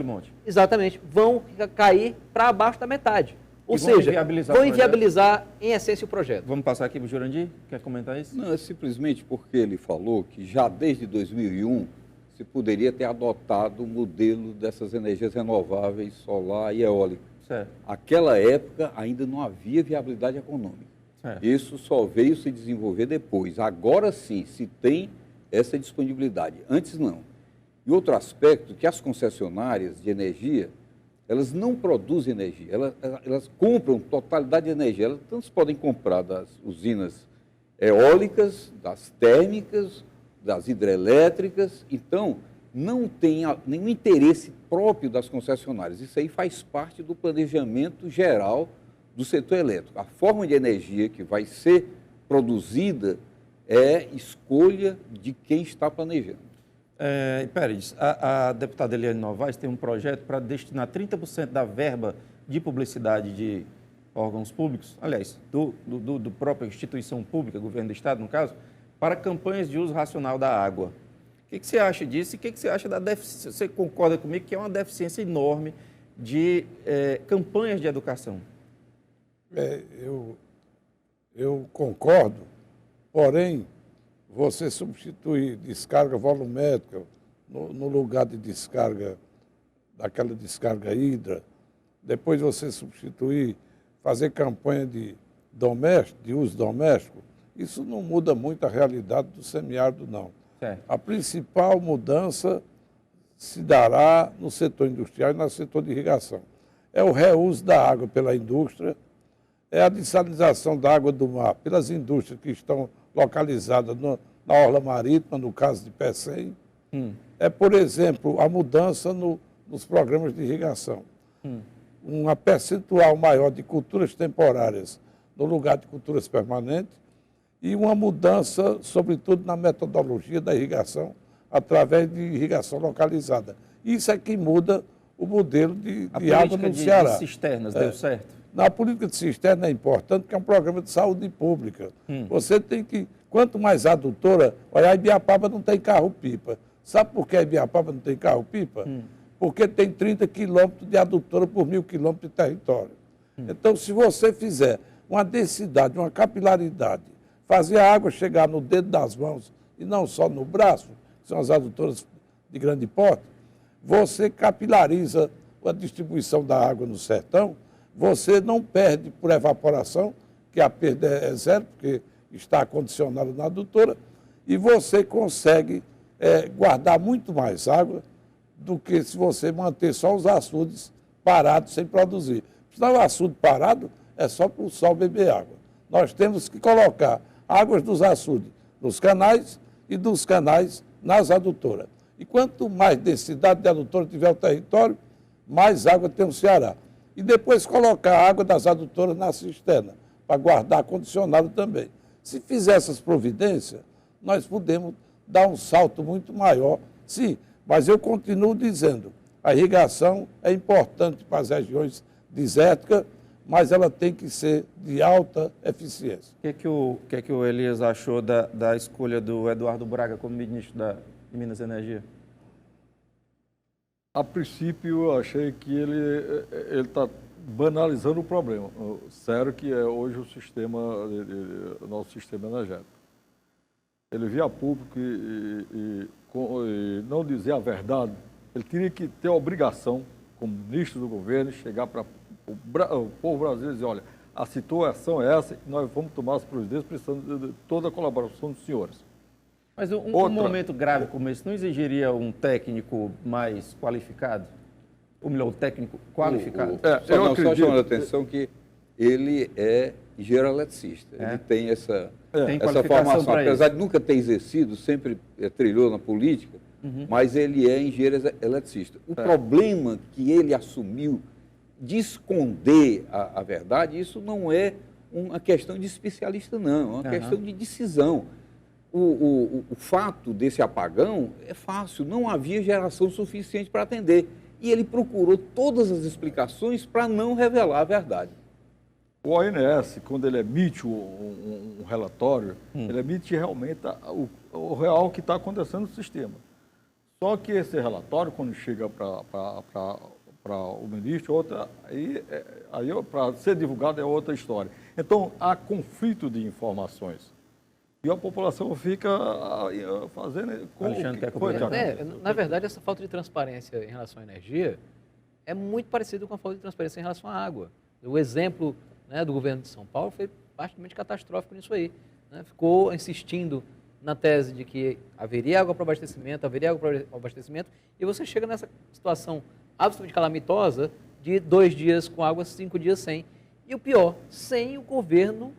exatamente vão cair para abaixo da metade. Ou seja, vão inviabilizar em essência o projeto. Vamos passar aqui para o Jurandir? Quer comentar isso? Não, é simplesmente porque ele falou que já desde 2001 se poderia ter adotado o modelo dessas energias renováveis, solar e eólica. Certo. Aquela época ainda não havia viabilidade econômica. Certo. Isso só veio se desenvolver depois. Agora sim, se tem essa disponibilidade. Antes não. E outro aspecto, que as concessionárias de energia, elas não produzem energia, elas compram totalidade de energia. Elas tanto podem comprar das usinas eólicas, das térmicas, das hidrelétricas. Então, não tem nenhum interesse próprio das concessionárias. Isso aí faz parte do planejamento geral do setor elétrico. A forma de energia que vai ser produzida é escolha de quem está planejando. Pérez, a deputada Eliane Novaes tem um projeto para destinar 30% da verba de publicidade de órgãos públicos, aliás, do própria instituição pública, governo do Estado, no caso, para campanhas de uso racional da água. O que você acha disso e o que você acha da deficiência? Você concorda comigo que é uma deficiência enorme de campanhas de educação? Eu concordo, porém, você substituir descarga volumétrica no lugar de descarga, daquela descarga hidra, depois você substituir, fazer campanha de uso doméstico, isso não muda muito a realidade do semiárido, não. Certo. A principal mudança se dará no setor industrial e no setor de irrigação. É o reuso da água pela indústria, é a dessalinização da água do mar pelas indústrias que estão localizadas na orla marítima, no caso de Pecém. É, por exemplo, a mudança nos programas de irrigação. Uma percentual maior de culturas temporárias no lugar de culturas permanentes e uma mudança, sobretudo, na metodologia da irrigação, através de irrigação localizada. Isso é que muda o modelo de água no Ceará. A política de cisternas deu certo? Na política de cisterna é importante porque é um programa de saúde pública. Você tem que, quanto mais adutora, olha, a Ibiapaba não tem carro-pipa. Sabe por que a Ibiapaba não tem carro-pipa? Porque tem 30 quilômetros de adutora por 1.000 quilômetros de território. Então, se você fizer uma densidade, uma capilaridade, fazer a água chegar no dedo das mãos e não só no braço, que são as adutoras de grande porte, você capilariza a distribuição da água no sertão, você não perde por evaporação, que a perda é zero, porque está condicionada na adutora, e você consegue guardar muito mais água do que se você manter só os açudes parados sem produzir. Senão o açude parado é só para o sol beber água. Nós temos que colocar águas dos açudes nos canais e dos canais nas adutoras. E quanto mais densidade de adutora tiver o território, mais água tem o Ceará. E depois colocar a água das adutoras na cisterna, para guardar condicionado também. Se fizer essas providências, nós podemos dar um salto muito maior, sim, mas eu continuo dizendo, a irrigação é importante para as regiões desérticas, mas ela tem que ser de alta eficiência. O que o Elias achou da escolha do Eduardo Braga como ministro de Minas e Energia? A princípio, eu achei que ele está banalizando o problema. Sério que é hoje o nosso sistema energético. ele vir a público e não dizer a verdade, ele teria que ter a obrigação, como ministro do governo, chegar para o povo brasileiro e dizer, olha, a situação é essa e nós vamos tomar as providências precisando de toda a colaboração dos senhores. Mas um momento grave como esse não exigiria um técnico mais qualificado? Ou melhor, um técnico qualificado? Só chamando a atenção que ele é engenheiro eletricista. Ele tem essa formação. Apesar de nunca ter exercido, sempre trilhou na política, mas ele é engenheiro eletricista. O problema que ele assumiu de esconder a verdade, isso não é uma questão de especialista, não. É uma questão de decisão. O fato desse apagão é fácil, não havia geração suficiente para atender. E ele procurou todas as explicações para não revelar a verdade. O ONS, quando ele emite um relatório, ele emite realmente o real que está acontecendo no sistema. Só que esse relatório, quando chega para o ministro, para ser divulgado é outra história. Então, há conflito de informações. E a população fica fazendo... Na verdade, essa falta de transparência em relação à energia é muito parecido com a falta de transparência em relação à água. O exemplo do governo de São Paulo foi bastante catastrófico nisso aí. Ficou insistindo na tese de que haveria água para abastecimento, e você chega nessa situação absolutamente calamitosa de 2 dias com água, 5 dias sem. E o pior, sem o governo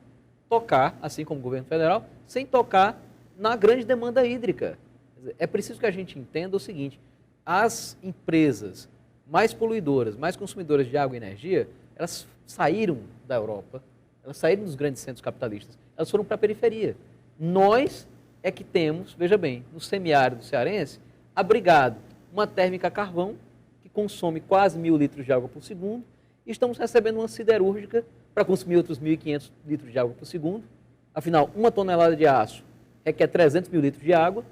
tocar, assim como o governo federal, sem tocar na grande demanda hídrica. É preciso que a gente entenda o seguinte, as empresas mais poluidoras, mais consumidoras de água e energia, elas saíram da Europa, elas saíram dos grandes centros capitalistas, elas foram para a periferia. Nós é que temos, veja bem, no semiárido cearense, abrigado uma térmica a carvão, que consome quase 1.000 litros de água por segundo, e estamos recebendo uma siderúrgica para consumir outros 1.500 litros de água por segundo. Afinal, 1 tonelada de aço requer 300 mil litros de água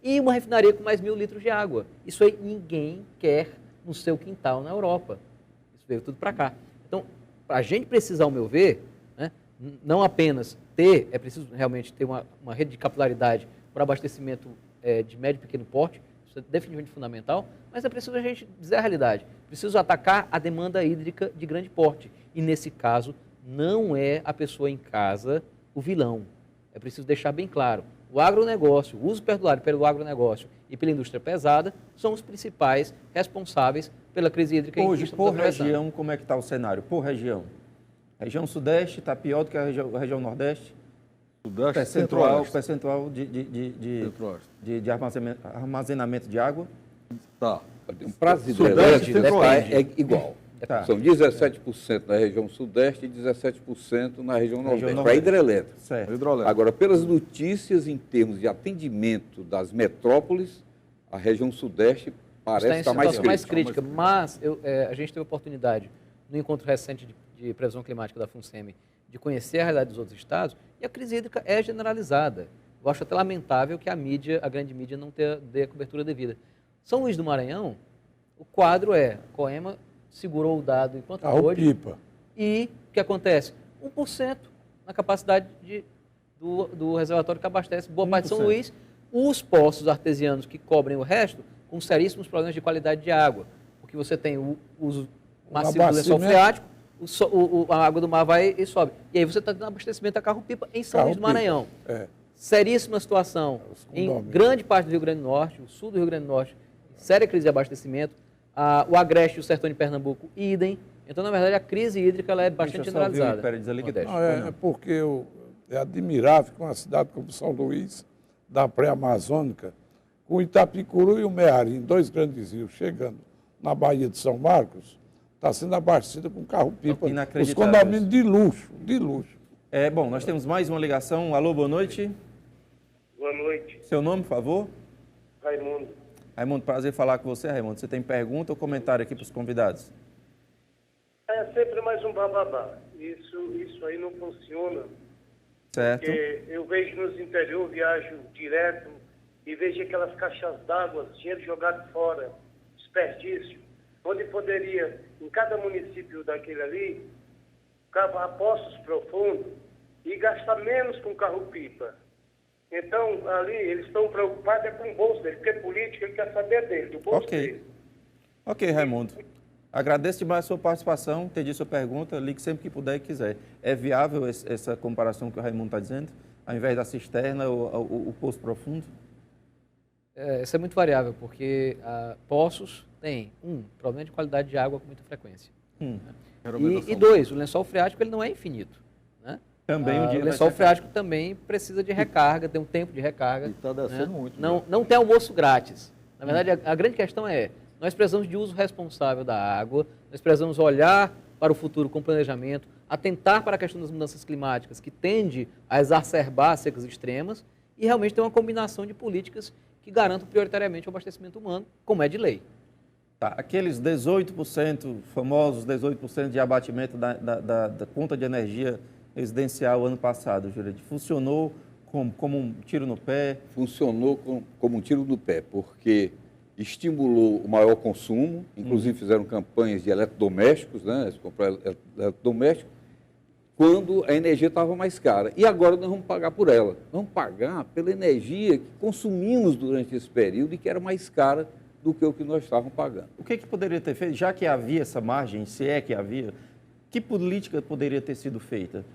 e uma refinaria com mais 1.000 litros de água. Isso aí ninguém quer no seu quintal na Europa. Isso veio tudo para cá. Então, a gente precisa, ao meu ver, não apenas é preciso realmente ter uma rede de capilaridade para abastecimento de médio e pequeno porte, isso é definitivamente fundamental, mas é preciso a gente dizer a realidade. Preciso atacar a demanda hídrica de grande porte. E, nesse caso, não é a pessoa em casa o vilão. É preciso deixar bem claro. O agronegócio, o uso perdulário pelo agronegócio e pela indústria pesada são os principais responsáveis pela crise hídrica. Hoje, por região, como é que está o cenário? Por região. Região Sudeste está pior do que a região Nordeste? Sudeste, percentual de armazenamento de água? Tá. O prazo hidrelétrico é igual. Tá. São 17% na região Sudeste e 17% na região Nordeste. Para a hidrelétrica. Agora, pelas notícias em termos de atendimento das metrópoles, a região Sudeste parece estar mais crítica. Mas a gente teve a oportunidade, no encontro recente de previsão climática da FUNSEMI, de conhecer a realidade dos outros estados, e a crise hídrica é generalizada. Eu acho até lamentável que a grande mídia não dê a cobertura devida. São Luís do Maranhão, o quadro Coema segurou o dado enquanto hoje. E o que acontece? 1% na capacidade do reservatório que abastece boa parte de São Luís. Os poços artesianos que cobrem o resto, com seríssimos problemas de qualidade de água. Porque você tem o uso massivo do lençol freático, a água do mar vai e sobe. E aí você está tendo abastecimento a carro-pipa em São Luís do Maranhão. Seríssima situação em grande parte do Rio Grande do Norte, o sul do Rio Grande do Norte, séria crise de abastecimento. O Agreste e o Sertão de Pernambuco, idem. Então, na verdade, a crise hídrica ela é bastante generalizada. É porque é admirável que uma cidade como São Luís, da pré-amazônica, com Itapicuru e o Meari, em 2 grandes rios, chegando na Baía de São Marcos, está sendo abastecida com carro-pipa, os condomínios de luxo, de luxo. Bom, nós temos mais uma ligação. Alô, boa noite. Boa noite. Seu nome, por favor? Raimundo. Raimundo, prazer falar com você, Raimundo. Você tem pergunta ou comentário aqui para os convidados? É sempre mais um bababá. Isso aí não funciona. Certo. Porque eu vejo nos interior, viajo direto e vejo aquelas caixas d'água, dinheiro jogado fora, desperdício, onde poderia, em cada município daquele ali, cavar poços profundos e gastar menos com carro-pipa. Então, ali, eles estão preocupados com o bolso dele, porque política ele quer saber dele, do bolso dele. Ok, Raimundo. Agradeço demais a sua participação, entendi sua pergunta, ligue sempre que puder e quiser. É viável essa comparação que o Raimundo está dizendo? Ao invés da cisterna, o poço profundo? Isso é muito variável, porque poços têm, problema de qualidade de água com muita frequência. E dois, o lençol freático ele não é infinito. Né? Também um dia o lençol freático também precisa de recarga, tem um tempo de recarga. E está descendo muito. Não tem almoço grátis. Na verdade, a grande questão é, nós precisamos de uso responsável da água, nós precisamos olhar para o futuro com planejamento, atentar para a questão das mudanças climáticas, que tende a exacerbar secas extremas, e realmente ter uma combinação de políticas que garantam prioritariamente o abastecimento humano, como é de lei. Tá, aqueles 18%, famosos 18% de abatimento da conta de energia residencial ano passado, Júlio, funcionou como um tiro no pé? Funcionou como um tiro no pé, porque estimulou o maior consumo, inclusive fizeram campanhas de eletrodomésticos, né? Eles compraram eletrodomésticos, quando a energia estava mais cara. E agora nós vamos pagar por ela. Vamos pagar pela energia que consumimos durante esse período e que era mais cara do que o que nós estávamos pagando. O que poderia ter feito, já que havia essa margem, se é que havia, que política poderia ter sido feita?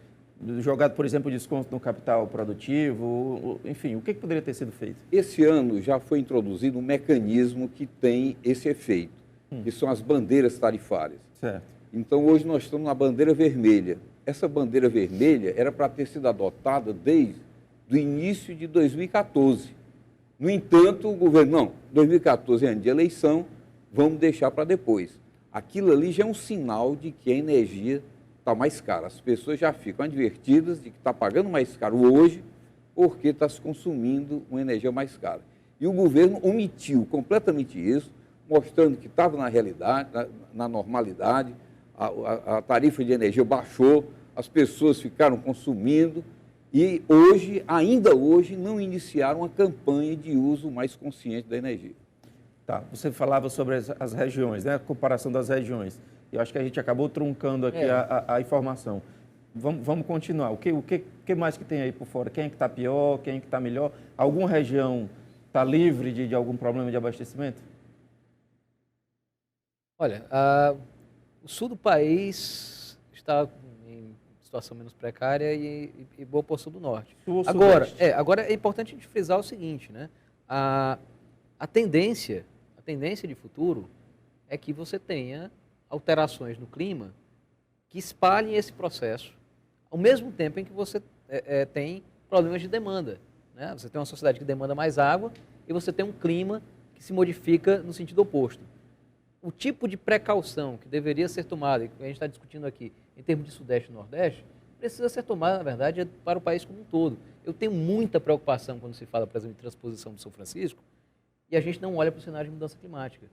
Jogado, por exemplo, desconto no capital produtivo, enfim, o que poderia ter sido feito? Esse ano já foi introduzido um mecanismo que tem esse efeito, que são as bandeiras tarifárias. Certo. Então, hoje nós estamos na bandeira vermelha. Essa bandeira vermelha era para ter sido adotada desde o início de 2014. No entanto, o governo, não, 2014 é ano de eleição, vamos deixar para depois. Aquilo ali já é um sinal de que a energia está mais cara. As pessoas já ficam advertidas de que está pagando mais caro hoje porque está se consumindo uma energia mais cara. E o governo omitiu completamente isso, mostrando que estava na realidade, na normalidade, a tarifa de energia baixou, as pessoas ficaram consumindo e hoje, ainda hoje, não iniciaram a campanha de uso mais consciente da energia. Tá, você falava sobre as regiões, né? A comparação das regiões. Eu acho que a gente acabou truncando aqui a informação. Vamos continuar. O que mais que tem aí por fora? Quem é que está pior? Quem é que está melhor? Alguma região está livre de algum problema de abastecimento? Olha, o sul do país está em situação menos precária e boa porção do norte. Agora é importante a gente frisar o seguinte, né? A tendência de futuro é que você tenha alterações no clima que espalhem esse processo ao mesmo tempo em que você tem problemas de demanda. Né? Você tem uma sociedade que demanda mais água e você tem um clima que se modifica no sentido oposto. O tipo de precaução que deveria ser tomada, e que a gente está discutindo aqui em termos de Sudeste e Nordeste, precisa ser tomada, na verdade, para o país como um todo. Eu tenho muita preocupação quando se fala, por exemplo, de transposição do São Francisco, e a gente não olha para o cenário de mudança climática.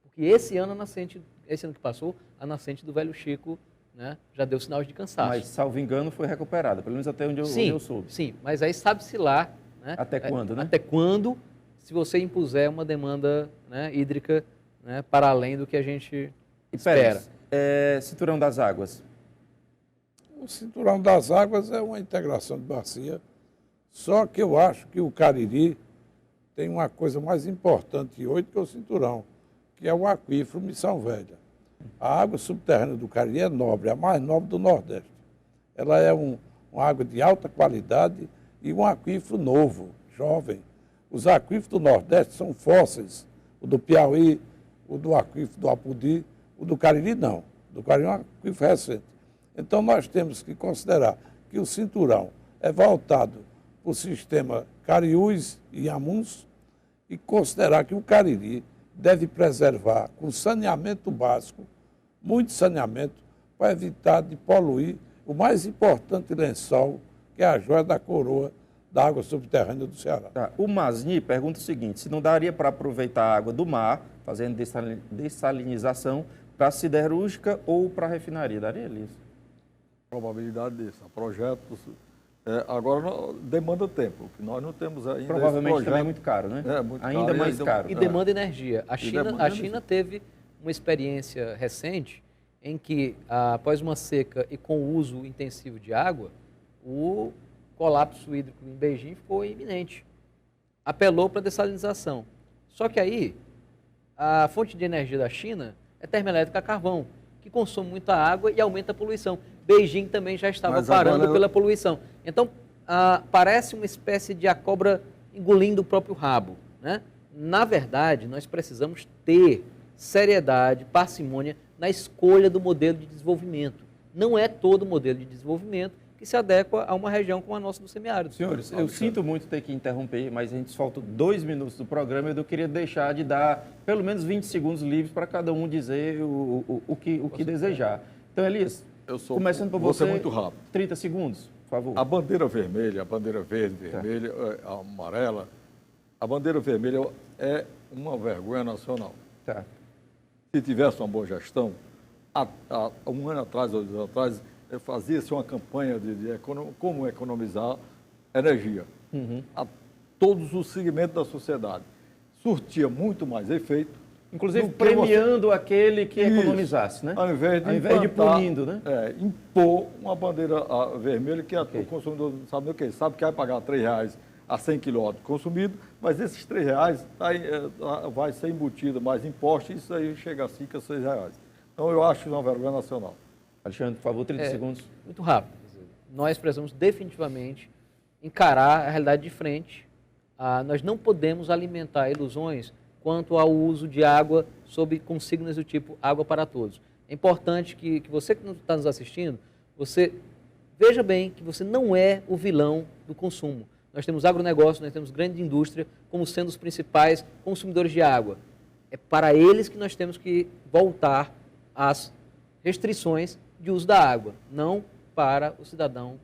Porque esse ano que passou, a nascente do Velho Chico, né, já deu sinais de cansaço. Mas, salvo engano, foi recuperada, pelo menos até onde eu soube. Sim, mas aí sabe-se lá... Né, até quando, né? Até quando, se você impuser uma demanda, né, hídrica, né, para além do que a gente espera. Cinturão das águas. O Cinturão das Águas é uma integração de bacia, só que eu acho que o Cariri tem uma coisa mais importante hoje que o Cinturão, que é o aquífero Missão Velha. A água subterrânea do Cariri é nobre, a mais nobre do Nordeste. Ela é uma água de alta qualidade e um aquífero novo, jovem. Os aquíferos do Nordeste são fósseis, o do Piauí, o do aquífero do Apodi, o do Cariri não. O do Cariri é um aquífero recente. Então nós temos que considerar que o cinturão é voltado para o sistema Cariús e Inhamuns e considerar que o Cariri deve preservar com saneamento básico, muito saneamento, para evitar de poluir o mais importante lençol, que é a joia da coroa da água subterrânea do Ceará. Tá. O Masni pergunta o seguinte, se não daria para aproveitar a água do mar, fazendo dessalinização, para a siderúrgica ou para a refinaria, daria isso? Probabilidade disso. Projetos... agora demanda tempo, que nós não temos ainda. Provavelmente também é muito caro, né? Muito ainda caro, mais caro. E demanda energia. A China teve uma experiência recente em que, após uma seca e com o uso intensivo de água, colapso hídrico em Beijing ficou iminente. Apelou para a dessalinização. Só que aí, a fonte de energia da China é termoelétrica a carvão, que consome muita água e aumenta a poluição. Beijing também já estava parando pela poluição. Então, parece uma espécie de a cobra engolindo o próprio rabo, né? Na verdade, nós precisamos ter seriedade, parcimônia na escolha do modelo de desenvolvimento. Não é todo modelo de desenvolvimento que se adequa a uma região como a nossa do semiárido. Senhores, eu sinto muito ter que interromper, mas a gente falta 2 minutos do programa e eu queria deixar de dar pelo menos 20 segundos livres para cada um dizer o que desejar. Então, Elias, começando por você, muito rápido. 30 segundos, por favor. A bandeira vermelha, a bandeira verde, vermelha, a amarela, a bandeira vermelha é uma vergonha nacional. Tá. Se tivesse uma boa gestão, há 1 ano atrás, 2 anos atrás, fazia-se uma campanha de como economizar energia a todos os segmentos da sociedade. Surtia muito mais efeito. Inclusive premiando aquele que economizasse, né? Ao invés de punindo, né? Impor uma bandeira vermelha que o consumidor não sabe nem o que. Sabe que vai pagar R$3 a 100 kW consumido, mas esses R$3 vai ser embutido mais imposto e isso aí chega a 5 a R$6. Então eu acho uma vergonha nacional. Alexandre, por favor, 30 segundos. Muito rápido. Nós precisamos definitivamente encarar a realidade de frente. Nós não podemos alimentar ilusões quanto ao uso de água sob consignas do tipo água para todos. É importante que você que está nos assistindo, você veja bem que você não é o vilão do consumo. Nós temos agronegócio, nós temos grande indústria como sendo os principais consumidores de água. É para eles que nós temos que voltar às restrições de uso da água, não para o cidadão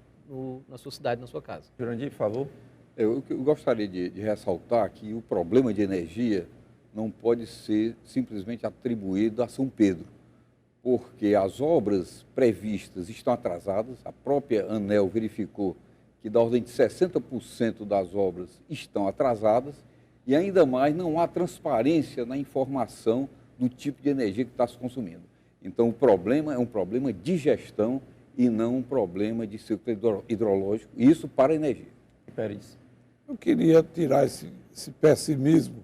na sua cidade, na sua casa. Jurandir, por favor. Eu gostaria de ressaltar que o problema de energia não pode ser simplesmente atribuído a São Pedro, porque as obras previstas estão atrasadas. A própria ANEEL verificou que da ordem de 60% das obras estão atrasadas e ainda mais não há transparência na informação do tipo de energia que está se consumindo. Então, o problema é um problema de gestão e não um problema de ciclo hidrológico, isso para a energia. Pérez. Eu queria tirar esse pessimismo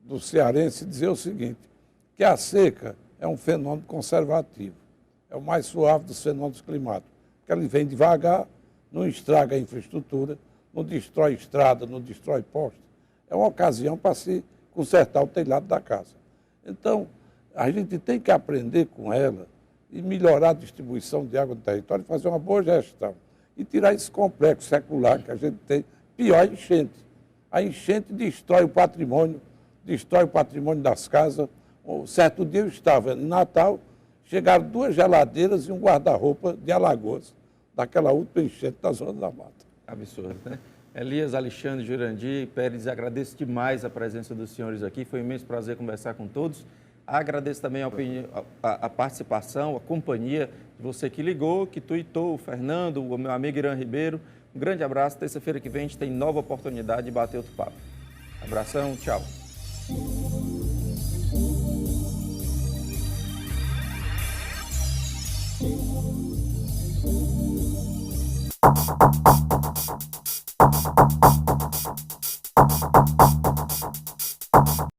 do cearense e dizer o seguinte, que a seca é um fenômeno conservativo, é o mais suave dos fenômenos climáticos, porque ele vem devagar, não estraga a infraestrutura, não destrói estrada, não destrói postos, é uma ocasião para se consertar o telhado da casa. Então, a gente tem que aprender com ela e melhorar a distribuição de água no território, fazer uma boa gestão e tirar esse complexo secular que a gente tem. Pior a enchente. A enchente destrói o patrimônio das casas. Certo dia eu estava em Natal, chegaram 2 geladeiras e um guarda-roupa de Alagoas, daquela última enchente da Zona da Mata. Absurdo, né? Elias, Alexandre, Jurandir, Pérez, agradeço demais a presença dos senhores aqui, foi um imenso prazer conversar com todos. Agradeço também a participação, a companhia de você que ligou, que tuitou, o Fernando, o meu amigo Irã Ribeiro. Um grande abraço. Terça-feira que vem a gente tem nova oportunidade de bater outro papo. Abração, tchau.